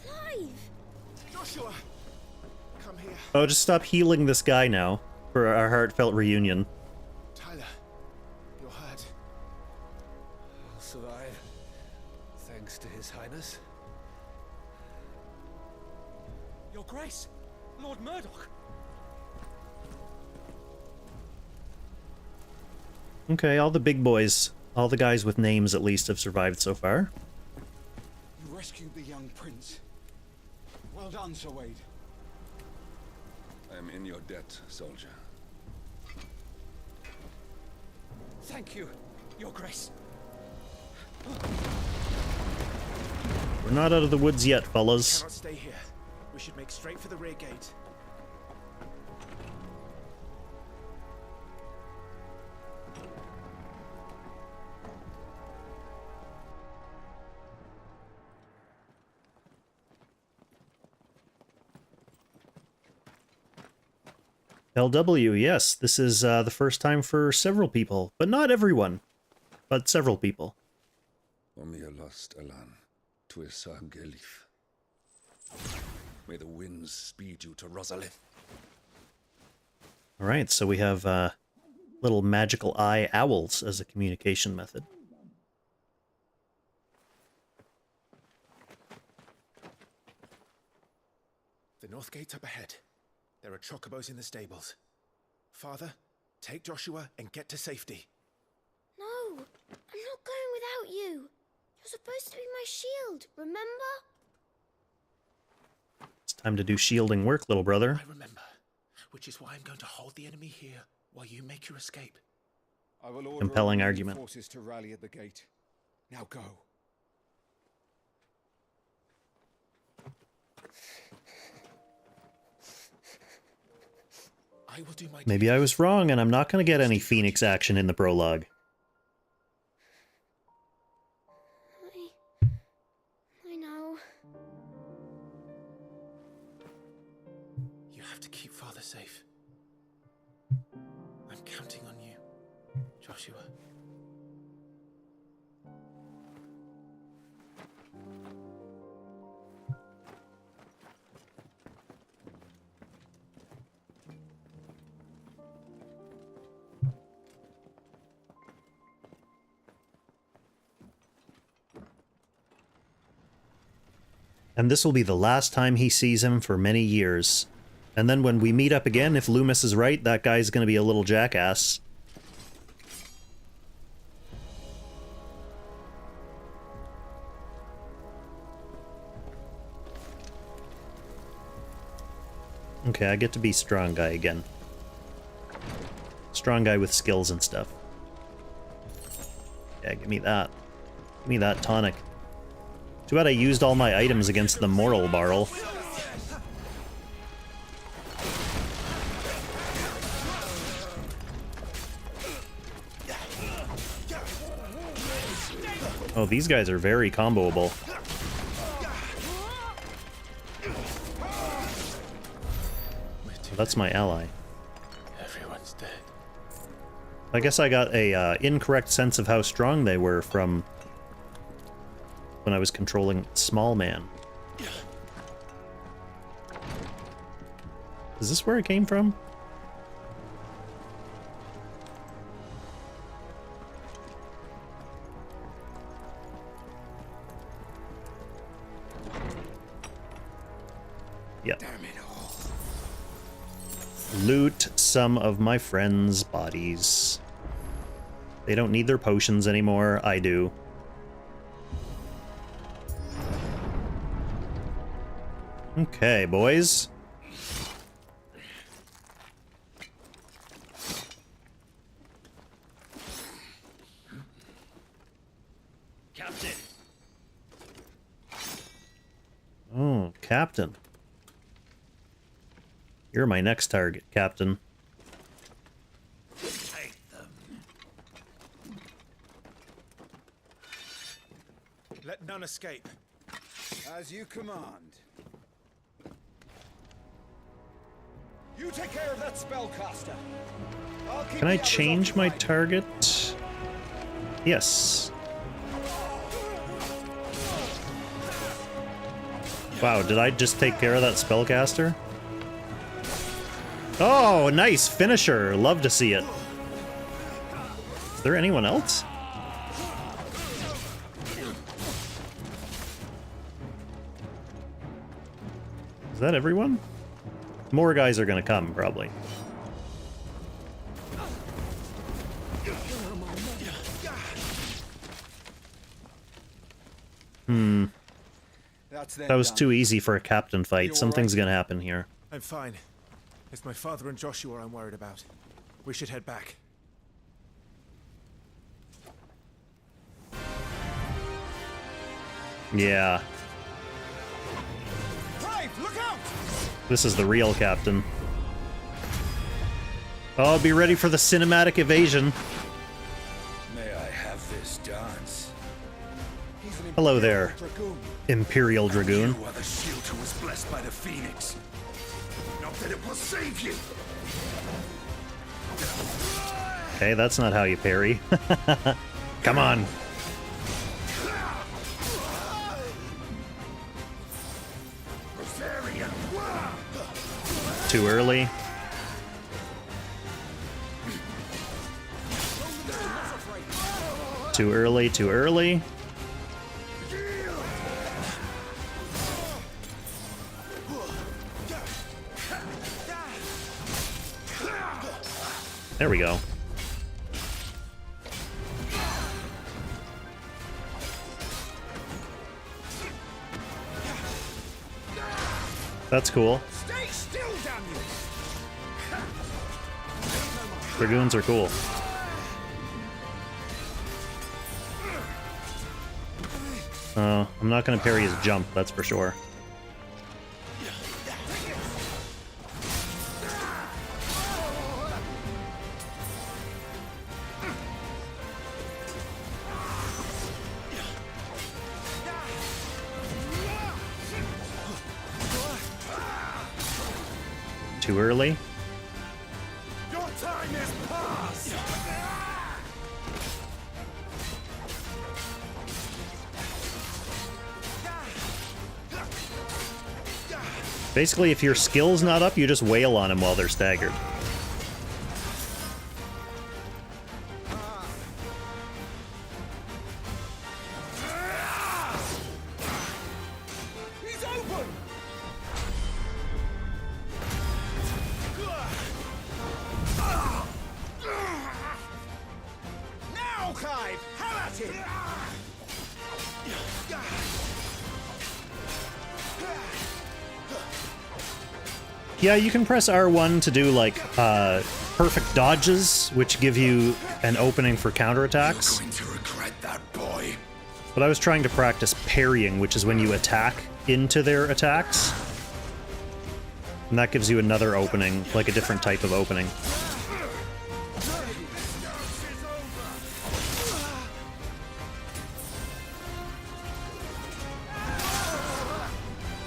Clive! Joshua! Come here. Oh, just stop healing this guy now for our heartfelt reunion. Tyler, you're hurt. I'll survive. Thanks to His Highness. Your Grace! Lord Murdoch! Okay, all the big boys, all the guys with names at least have survived so far. You rescued the young prince. Well done, Sir Wade. I am in your debt, soldier. Thank you, Your Grace. We're not out of the woods yet, fellas. Cannot stay here. We should make straight for the rear gate. LW, yes, this is the first time for several people, but not everyone, but several people. Omnia lost Alan, Tuisa Gelif. May the winds speed you to Rosalith. Alright, so we have little magical eye owls as a communication method. The north gate's up ahead. There are chocobos in the stables. Father, take Joshua and get to safety. No, I'm not going without you. You're supposed to be my shield, remember? It's time to do shielding work, little brother. I remember, which is why I'm going to hold the enemy here while you make your escape. I will order Compelling all argument. forces to rally at the gate. Now go. I will do my Maybe I was wrong, and I'm not going to get any Phoenix action in the prologue. I know. You have to keep Father safe. I'm counting on you, Joshua. And this will be the last time he sees him for many years. And then when we meet up again, if Loomis is right, that guy's gonna be a little jackass. Okay, I get to be strong guy again. Strong guy with skills and stuff. Yeah, give me that. Give me that tonic. Too bad I used all my items against the moral barrel. Oh, these guys are very comboable. That's my ally. Everyone's dead. I guess I got a incorrect sense of how strong they were from when I was controlling Small Man. Is this where it came from? Yep. Damn it all. Loot some of my friends' bodies. They don't need their potions anymore. I do. Okay, boys. Captain. Oh, Captain. You're my next target, Captain. Take them. Let none escape. As you command. You take care of that spellcaster. Can I change my target? Yes. Wow, did I just take care of that spellcaster? Oh, nice finisher. Love to see it. Is there anyone else? Is that everyone? More guys are gonna come, probably. That was too easy for a captain fight. Something's gonna happen here. I'm fine. It's my father and Joshua I'm worried about. We should head back. Yeah. Brave, look out! This is the real captain. Oh, be ready for the cinematic evasion. May I have this dance? Hello there, Imperial Dragoon. You are the shield who was blessed by the Phoenix. Not that it will save you. Okay, that's not how you parry. Come on. Too early. Too early, too early. There we go. That's cool. Stay still, damn you! Dragoons are cool. I'm not gonna parry his jump, that's for sure. Too early. Your time is past! Basically, if your skill's not up, you just wail on them while they're staggered. He's Yeah, you can press R1 to do, like, perfect dodges, which give you an opening for counterattacks. You're going to regret that, boy. But I was trying to practice parrying, which is when you attack into their attacks. And that gives you another opening, like a different type of opening.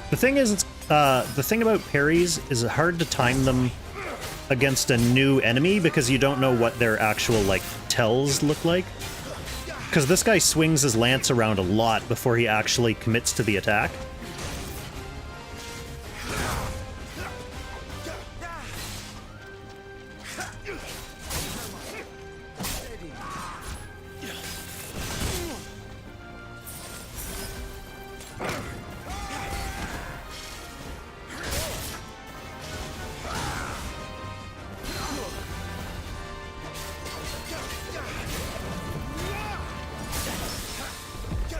The thing is, the thing about parries is it's hard to time them against a new enemy because you don't know what their actual, like, tells look like. Because this guy swings his lance around a lot before he actually commits to the attack.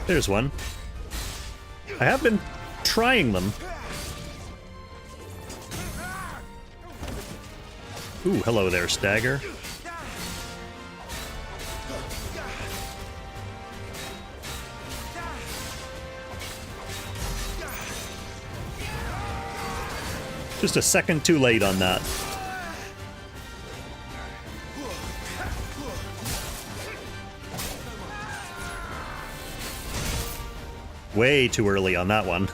There's one. I have been trying them. Ooh, hello there, Stagger. Just a second too late on that. Way too early on that one.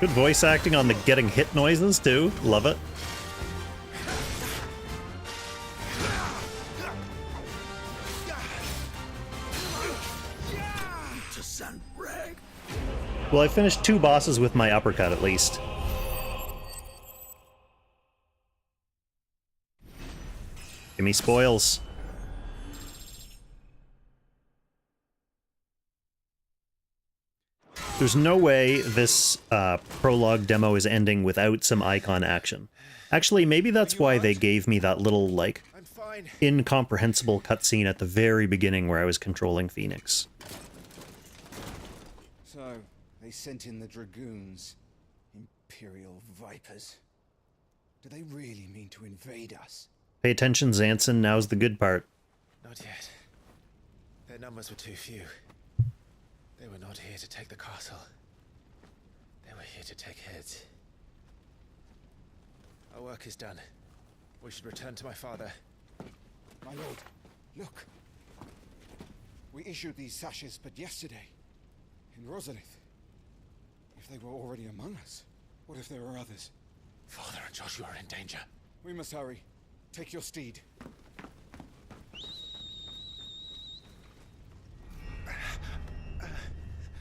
Good voice acting on the getting hit noises, too. Love it. Well, I finished 2 bosses with my uppercut, at least. Give me spoils. There's no way this prologue demo is ending without some Eikon action. Actually, maybe that's why they gave me that little, like, incomprehensible cutscene at the very beginning where I was controlling Phoenix. So, they sent in the Dragoons. Imperial Vipers. Do they really mean to invade us? Pay attention, Zanson, now's the good part. Not yet. Their numbers were too few. They were not here to take the castle. They were here to take heads. Our work is done. We should return to my father. My lord, look. We issued these sashes but yesterday. In Rosalith. If they were already among us, what if there are others? Father and Joshua are in danger. We must hurry. Take your steed.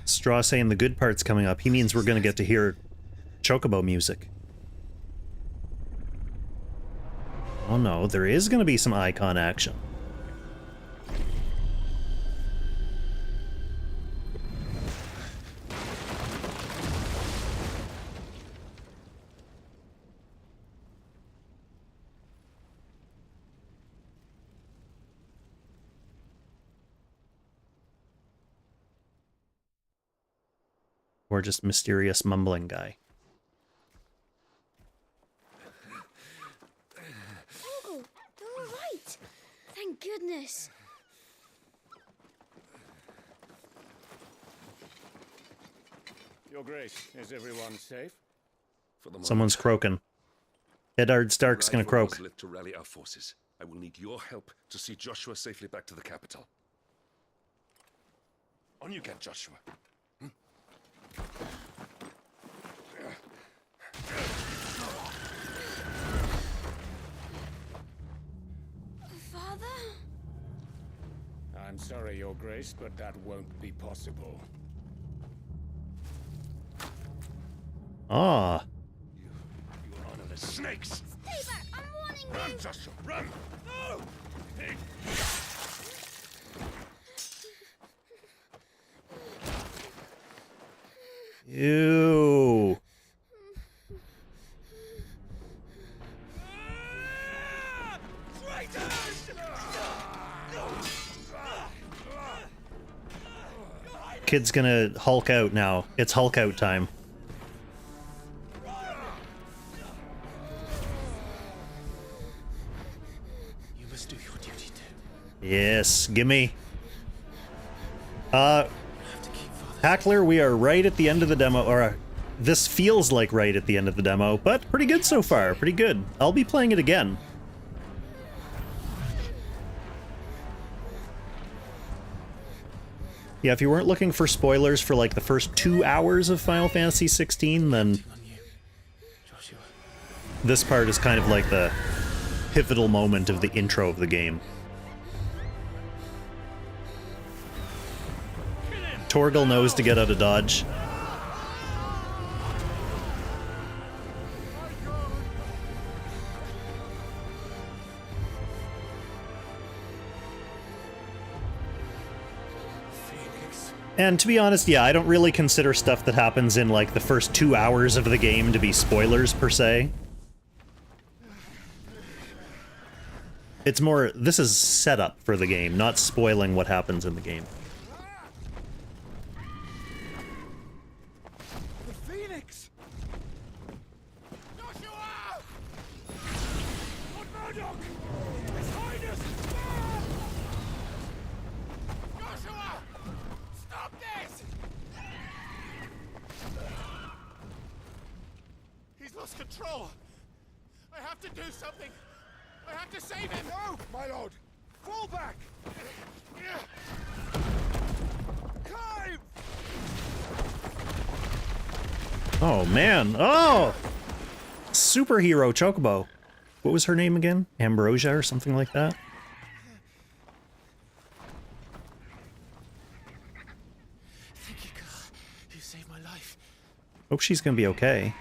Straw saying the good part's coming up. He means we're going to get to hear Chocobo music. Oh no, there is going to be some Eikon action. Or just mysterious mumbling guy. Oh, they're all right. Thank goodness. Your Grace, is everyone safe? For the moment. Someone's croaking. Eddard Stark's gonna croak. To rally our forces. I will need your help to see Joshua safely back to the capital. On you get, Joshua. Father? I'm sorry, Your Grace, but that won't be possible. Ah. You honorless snakes! Stay back! I'm warning Run, you! Joshua, run! No! Pig! Ew. Kid's gonna Hulk out now. It's Hulk out time. You must do your duty too. Yes, gimme. Hackler, we are right at the end of the demo, or this feels like right at the end of the demo, but pretty good so far, pretty good. I'll be playing it again. Yeah, if you weren't looking for spoilers for like the first 2 hours of Final Fantasy XVI, then this part is kind of like the pivotal moment of the intro of the game. Torgal knows to get out of dodge. And to be honest, yeah, I don't really consider stuff that happens in like the first 2 hours of the game to be spoilers per se. It's more, this is setup for the game, not spoiling what happens in the game. The Phoenix! Joshua! Lord Murdoch! His Highness! Joshua! Stop this! He's lost control. I have to do something. I have to save him! No, my lord! Fall back! Climb! Oh, man. Oh! Superhero Chocobo. What was her name again? Ambrosia or something like that? Thank you, girl. You saved my life. Hope she's gonna be okay.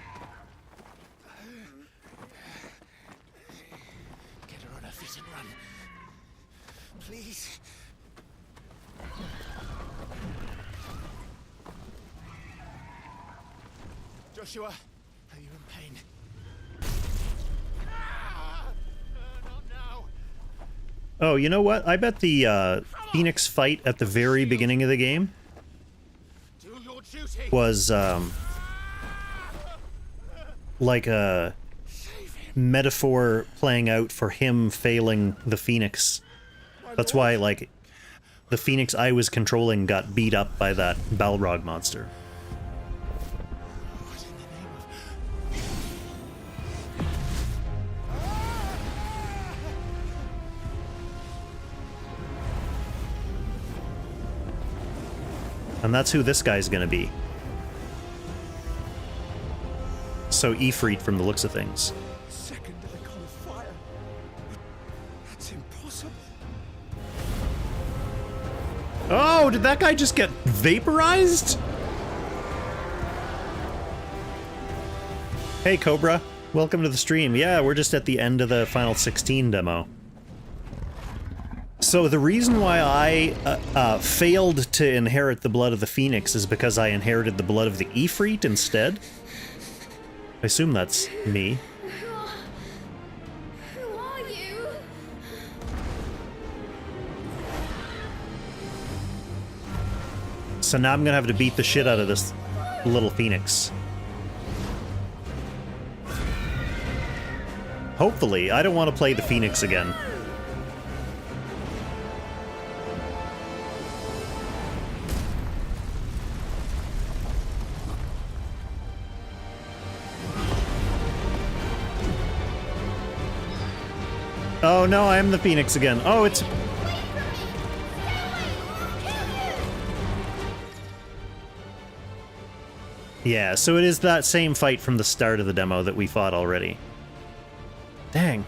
Get her on her feet and run. Please. Joshua, are you in pain? Not now. Oh, you know what? I bet the Phoenix fight at the very beginning of the game was like a metaphor playing out for him failing the Phoenix. That's why, like, the Phoenix I was controlling got beat up by that Balrog monster. And that's who this guy's gonna be. So Ifrit from the looks of things. Second of the call of fire. That's impossible. Oh, did that guy just get vaporized? Hey Cobra, welcome to the stream. Yeah, we're just at the end of the Final 16 demo. So the reason why I failed to inherit the blood of the Phoenix is because I inherited the blood of the Ifrit instead. I assume that's me. Who are you? So now I'm gonna have to beat the shit out of this little Phoenix. Hopefully, I don't want to play the Phoenix again. Oh no, I am the Phoenix again. Oh, it's... Yeah, so it is that same fight from the start of the demo that we fought already. Dang.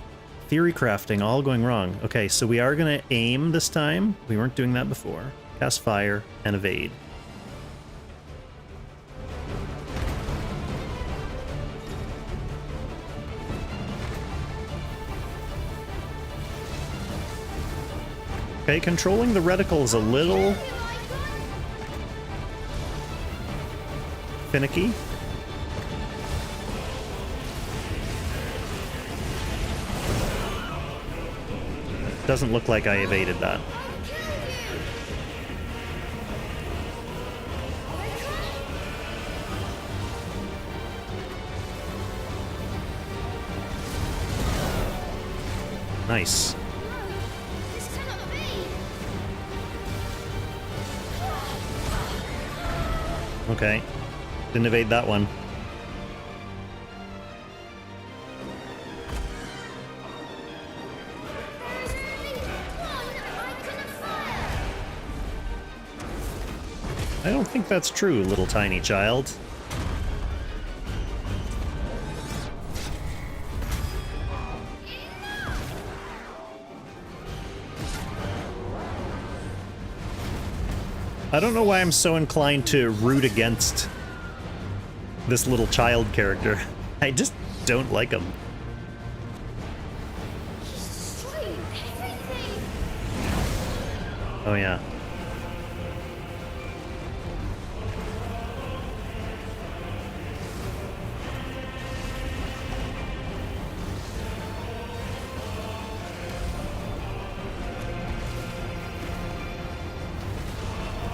Theory crafting, all going wrong. Okay, so we are gonna aim this time. We weren't doing that before. Cast fire and evade. Okay, controlling the reticle is a little finicky. Doesn't look like I evaded that. Nice. Okay. Didn't evade that one. I don't think that's true, little tiny child. I don't know why I'm so inclined to root against this little child character. I just don't like him. Oh yeah.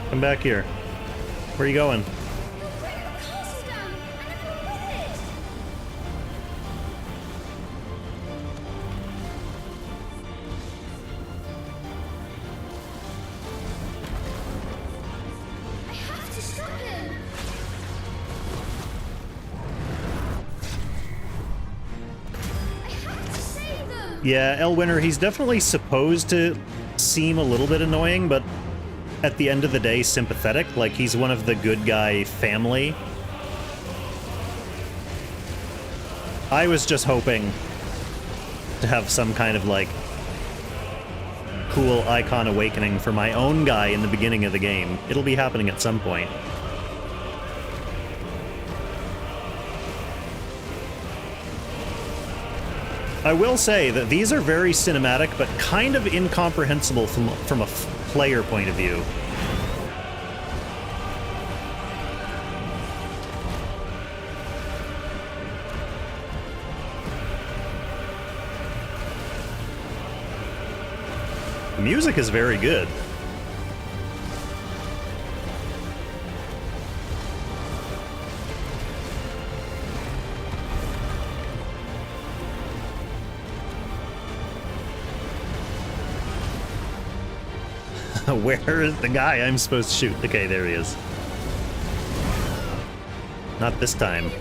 Come back here. Where are you going? Yeah, Elwinter, he's definitely supposed to seem a little bit annoying, but at the end of the day, sympathetic. Like, he's one of the good guy family. I was just hoping to have some kind of, like, cool Eikon awakening for my own guy in the beginning of the game. It'll be happening at some point. I will say that these are very cinematic, but kind of incomprehensible from a player point of view. The music is very good. Where is the guy I'm supposed to shoot? Okay, there he is. Not this time.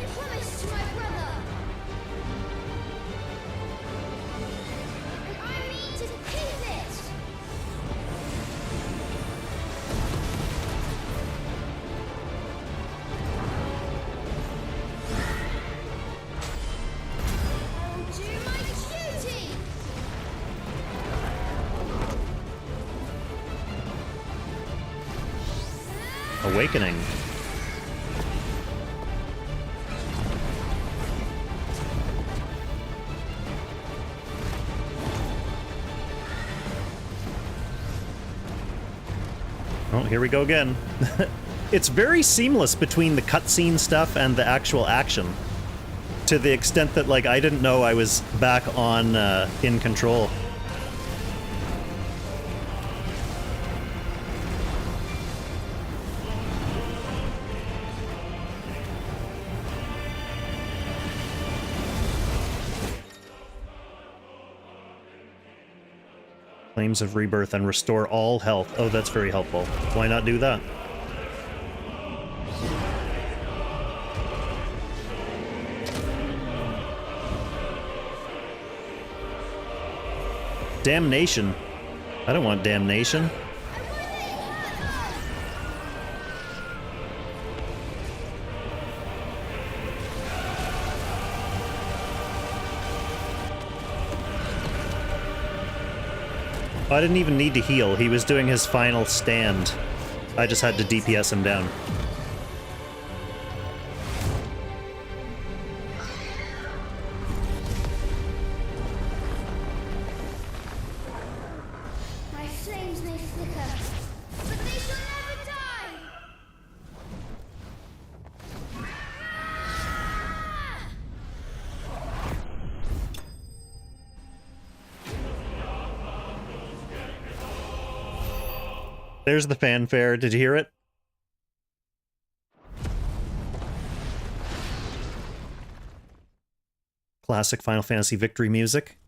Awakening. Oh, here we go again. It's very seamless between the cutscene stuff and the actual action. To the extent that, like, I didn't know I was back on in control. Flames of Rebirth and restore all health. Oh, that's very helpful. Why not do that? Damnation. I don't want damnation. I didn't even need to heal. He was doing his final stand. I just had to DPS him down. My flames may flicker, but they shall never die! There's the fanfare. Did you hear it? Classic Final Fantasy victory music.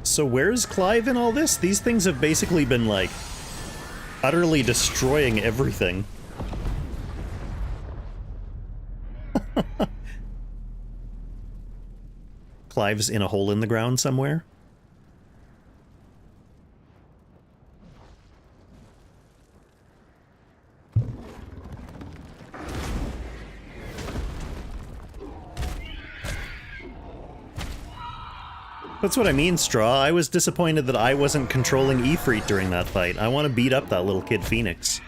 So where's Clive in all this? These things have basically been, like, utterly destroying everything. Clive's in a hole in the ground somewhere. That's what I mean, Straw. I was disappointed that I wasn't controlling Ifrit during that fight. I want to beat up that little kid Phoenix.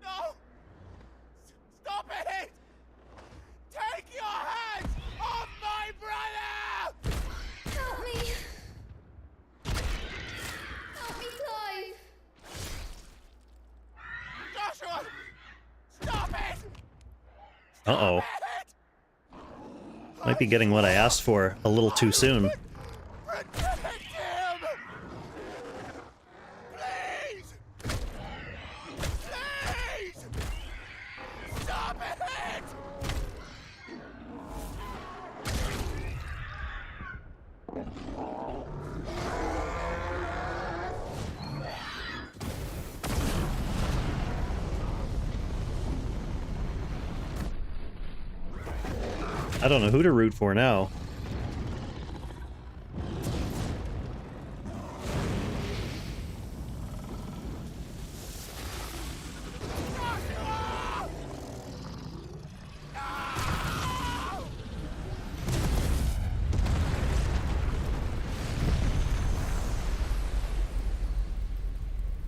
No! Stop it! Take your hands off my brother! Help me! Help me, Clive! Joshua! Stop it! Uh-oh. Might be getting what I asked for a little too soon. Protect him! Please! Please! Stop it! I don't know who to root for now.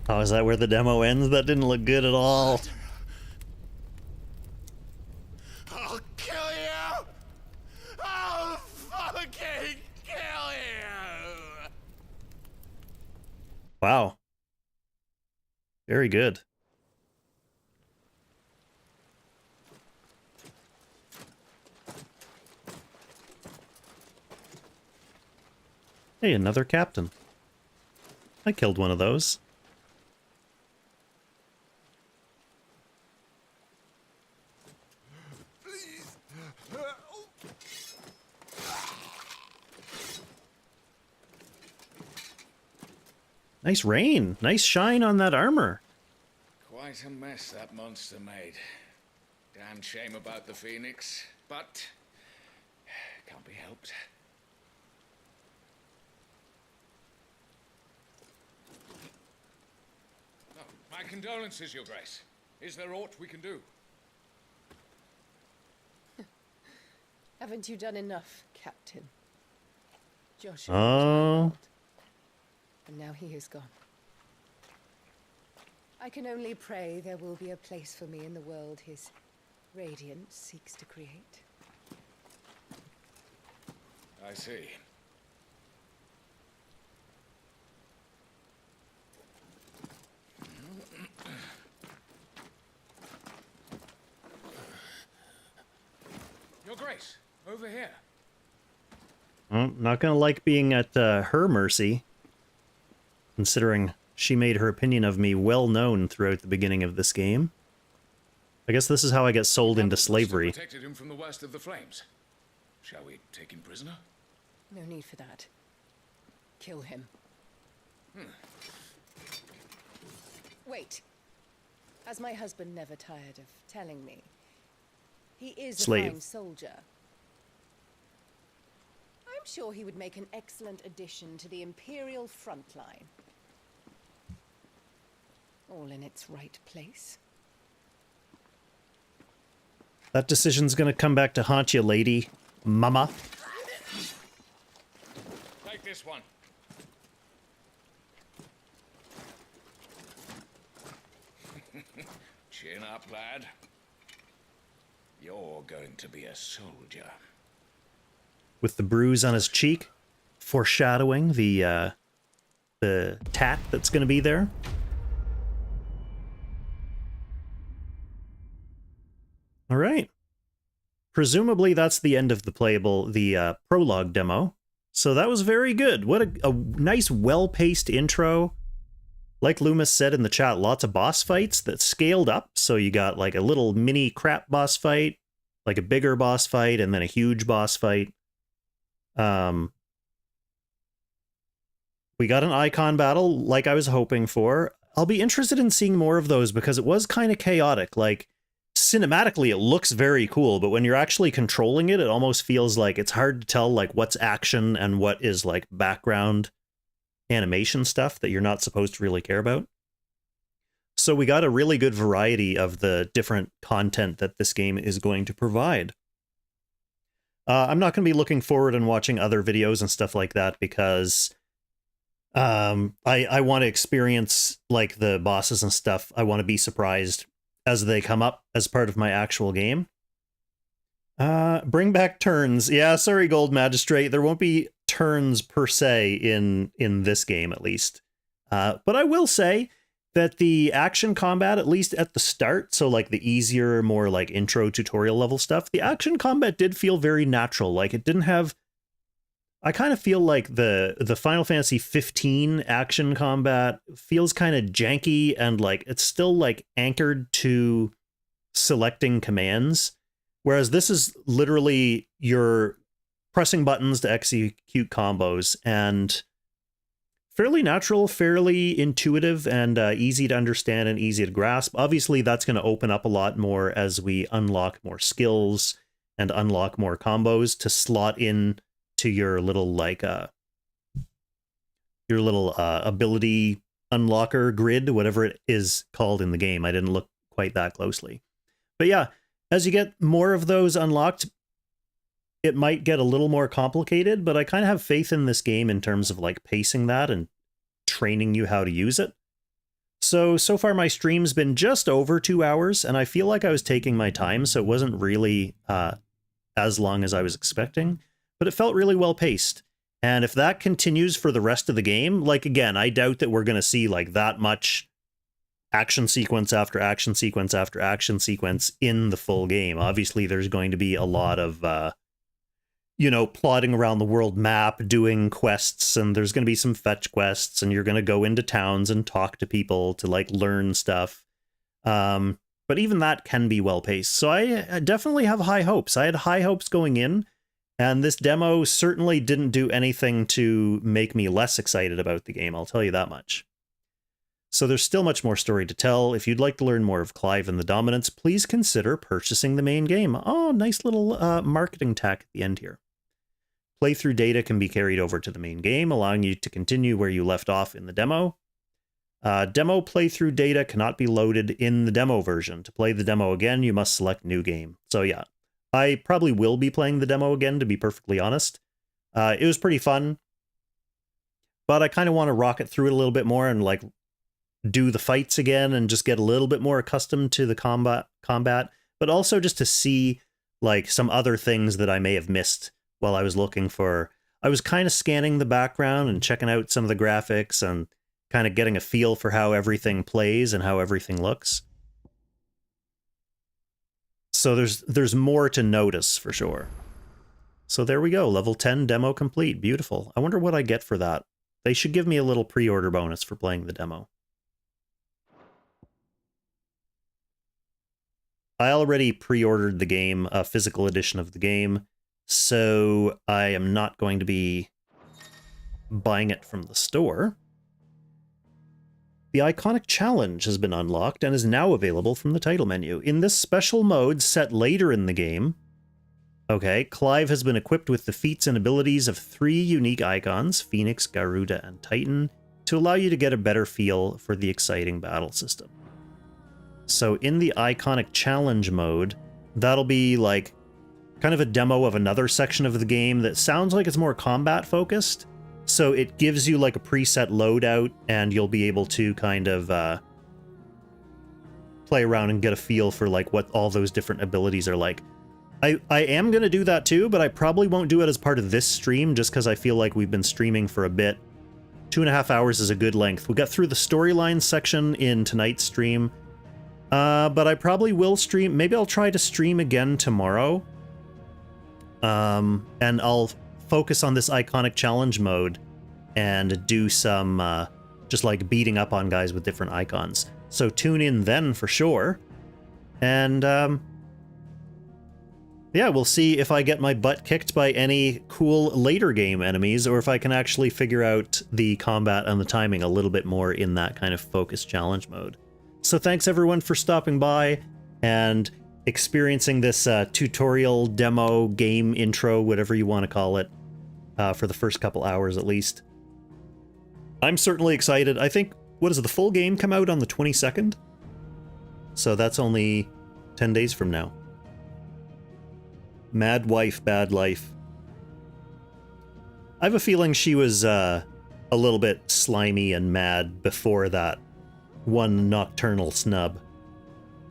Oh, is that where the demo ends? That didn't look good at all. I'll kill you! I'll fucking kill you! Wow. Very good. Hey, another captain. I killed one of those. Nice rain. Nice shine on that armor. Quite a mess that monster made. Damn shame about the Phoenix, but can't be helped. Oh, my condolences, Your Grace. Is there aught we can do? Haven't you done enough, Captain? Joshua. Oh. And now he is gone. I can only pray there will be a place for me in the world his radiance seeks to create. I see. Your Grace, over here. I'm not gonna like being at her mercy, considering she made her opinion of me well known throughout the beginning of this game. I guess this is how I get sold into slavery. Protected him from the worst of the flames. Shall we take him prisoner? No need for that. Kill him. Wait. As my husband never tired of telling me, he is a fine soldier. I'm sure he would make an excellent addition to the Imperial front line. All in its right place. That decision's gonna come back to haunt you, lady. Mama. Take this one. Chin up, lad. You're going to be a soldier. With the bruise on his cheek, foreshadowing the tat that's going to be there. All right. Presumably that's the end of the prologue demo. So that was very good. What a nice, well-paced intro. Like Loomis said in the chat, lots of boss fights that scaled up. So you got like a little mini crap boss fight, like a bigger boss fight, and then a huge boss fight. We got an Eikon battle like I was hoping for. I'll be interested in seeing more of those because it was kind of chaotic. Like, cinematically, it looks very cool, but when you're actually controlling it, it almost feels like it's hard to tell like what's action and what is like background animation stuff that you're not supposed to really care about. So we got a really good variety of the different content that this game is going to provide. I'm not going to be looking forward and watching other videos and stuff like that because I want to experience like the bosses and stuff. I want to be surprised as they come up as part of my actual game. Bring back turns. Yeah, sorry, Gold Magistrate. There won't be turns per se in this game, at least. But I will say that the action combat, at least at the start, so like the easier, more like intro tutorial level stuff, the action combat did feel very natural. Like it didn't have... I kind of feel like the Final Fantasy 15 action combat feels kind of janky and like it's still like anchored to selecting commands. Whereas this is literally you're pressing buttons to execute combos and fairly natural, fairly intuitive, and easy to understand and easy to grasp. Obviously, that's going to open up a lot more as we unlock more skills and unlock more combos to slot in to your little like ability unlocker grid, whatever it is called in the game. I didn't look quite that closely. But yeah, as you get more of those unlocked, it might get a little more complicated, but I kind of have faith in this game in terms of like pacing that and training you how to use it. So far my stream's been just over 2 hours, and I feel like I was taking my time, so it wasn't really as long as I was expecting, but it felt really well paced. And if that continues for the rest of the game, like again, I doubt that we're going to see like that much action sequence after action sequence after action sequence in the full game. Obviously, there's going to be a lot of plodding around the world map, doing quests, and there's going to be some fetch quests, and you're going to go into towns and talk to people to like learn stuff. But even that can be well paced. So I definitely have high hopes. I had high hopes going in, and this demo certainly didn't do anything to make me less excited about the game, I'll tell you that much. So there's still much more story to tell. If you'd like to learn more of Clive and the Dominants, please consider purchasing the main game. Oh, nice little marketing tack at the end here. Playthrough data can be carried over to the main game, allowing you to continue where you left off in the demo. Demo playthrough data cannot be loaded in the demo version. To play the demo again, you must select New Game. So yeah, I probably will be playing the demo again, to be perfectly honest. It was pretty fun, but I kind of want to rocket through it a little bit more and like do the fights again and just get a little bit more accustomed to the combat, but also just to see like some other things that I may have missed while I was looking for. I was kind of scanning the background and checking out some of the graphics and kind of getting a feel for how everything plays and how everything looks. So there's more to notice for sure. So there we go, level 10 demo complete. Beautiful. I wonder what I get for that. They should give me a little pre-order bonus for playing the demo. I already pre-ordered the game, a physical edition of the game, so I am not going to be buying it from the store. The Iconic Challenge has been unlocked and is now available from the title menu. In this special mode set later in the game, Clive has been equipped with the feats and abilities of 3 unique icons, Phoenix, Garuda, and Titan, to allow you to get a better feel for the exciting battle system. So in the Iconic Challenge mode, that'll be like kind of a demo of another section of the game that sounds like it's more combat focused. So it gives you like a preset loadout, and you'll be able to kind of play around and get a feel for like what all those different abilities are like. I am going to do that too, but I probably won't do it as part of this stream just because I feel like we've been streaming for a bit. 2.5 hours is a good length. We got through the storyline section in tonight's stream, but I probably will stream. Maybe I'll try to stream again tomorrow, and I'll focus on this iconic challenge mode and do some just like beating up on guys with different icons. So tune in then for sure. And yeah, we'll see if I get my butt kicked by any cool later game enemies, or if I can actually figure out the combat and the timing a little bit more in that kind of focused challenge mode. So thanks everyone for stopping by and experiencing this tutorial, demo, game intro, whatever you want to call it, for the first couple hours at least. I'm certainly excited. I think, what is it, the full game come out on the 22nd? So that's only 10 days from now. Mad wife, bad life. I have a feeling she was a little bit slimy and mad before that one nocturnal snub.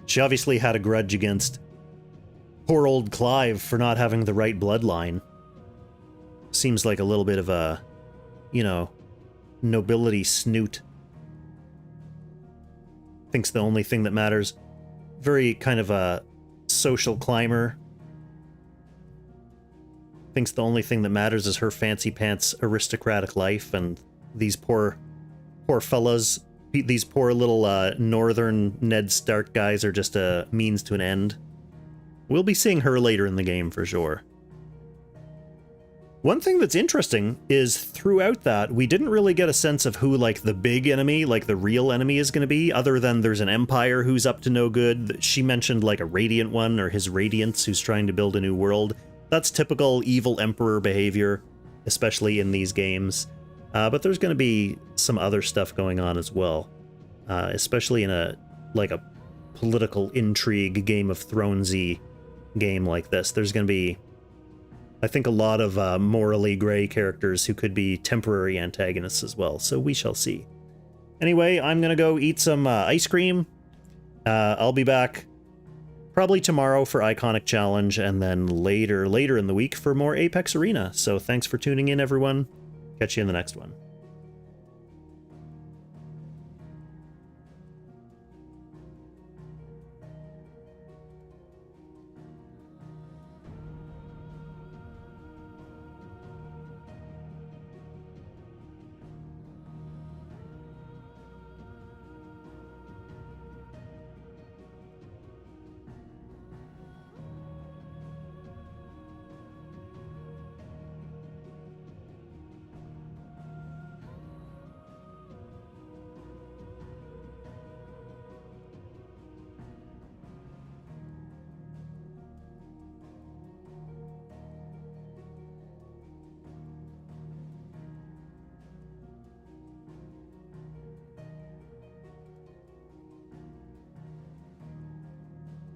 She obviously had a grudge against poor old Clive for not having the right bloodline. Seems like a little bit of a, you know, nobility snoot. Thinks the only thing that matters. Very kind of a social climber. Thinks the only thing that matters is her fancy pants aristocratic life, and these poor fellas, these poor little northern Ned Stark guys are just a means to an end. We'll be seeing her later in the game for sure. One thing that's interesting is throughout that, we didn't really get a sense of who like the big enemy, like the real enemy is going to be, other than there's an Empire who's up to no good. She mentioned like a Radiant one, or his Radiance, who's trying to build a new world. That's typical evil Emperor behavior, especially in these games. But there's going to be some other stuff going on as well, especially in a political intrigue, Game of Thronesy game like this. There's going to be, I think, a lot of morally gray characters who could be temporary antagonists as well. So we shall see. Anyway, I'm going to go eat some ice cream. I'll be back probably tomorrow for Iconic Challenge, and then later in the week for more Apex Arena. So thanks for tuning in, everyone. Catch you in the next one.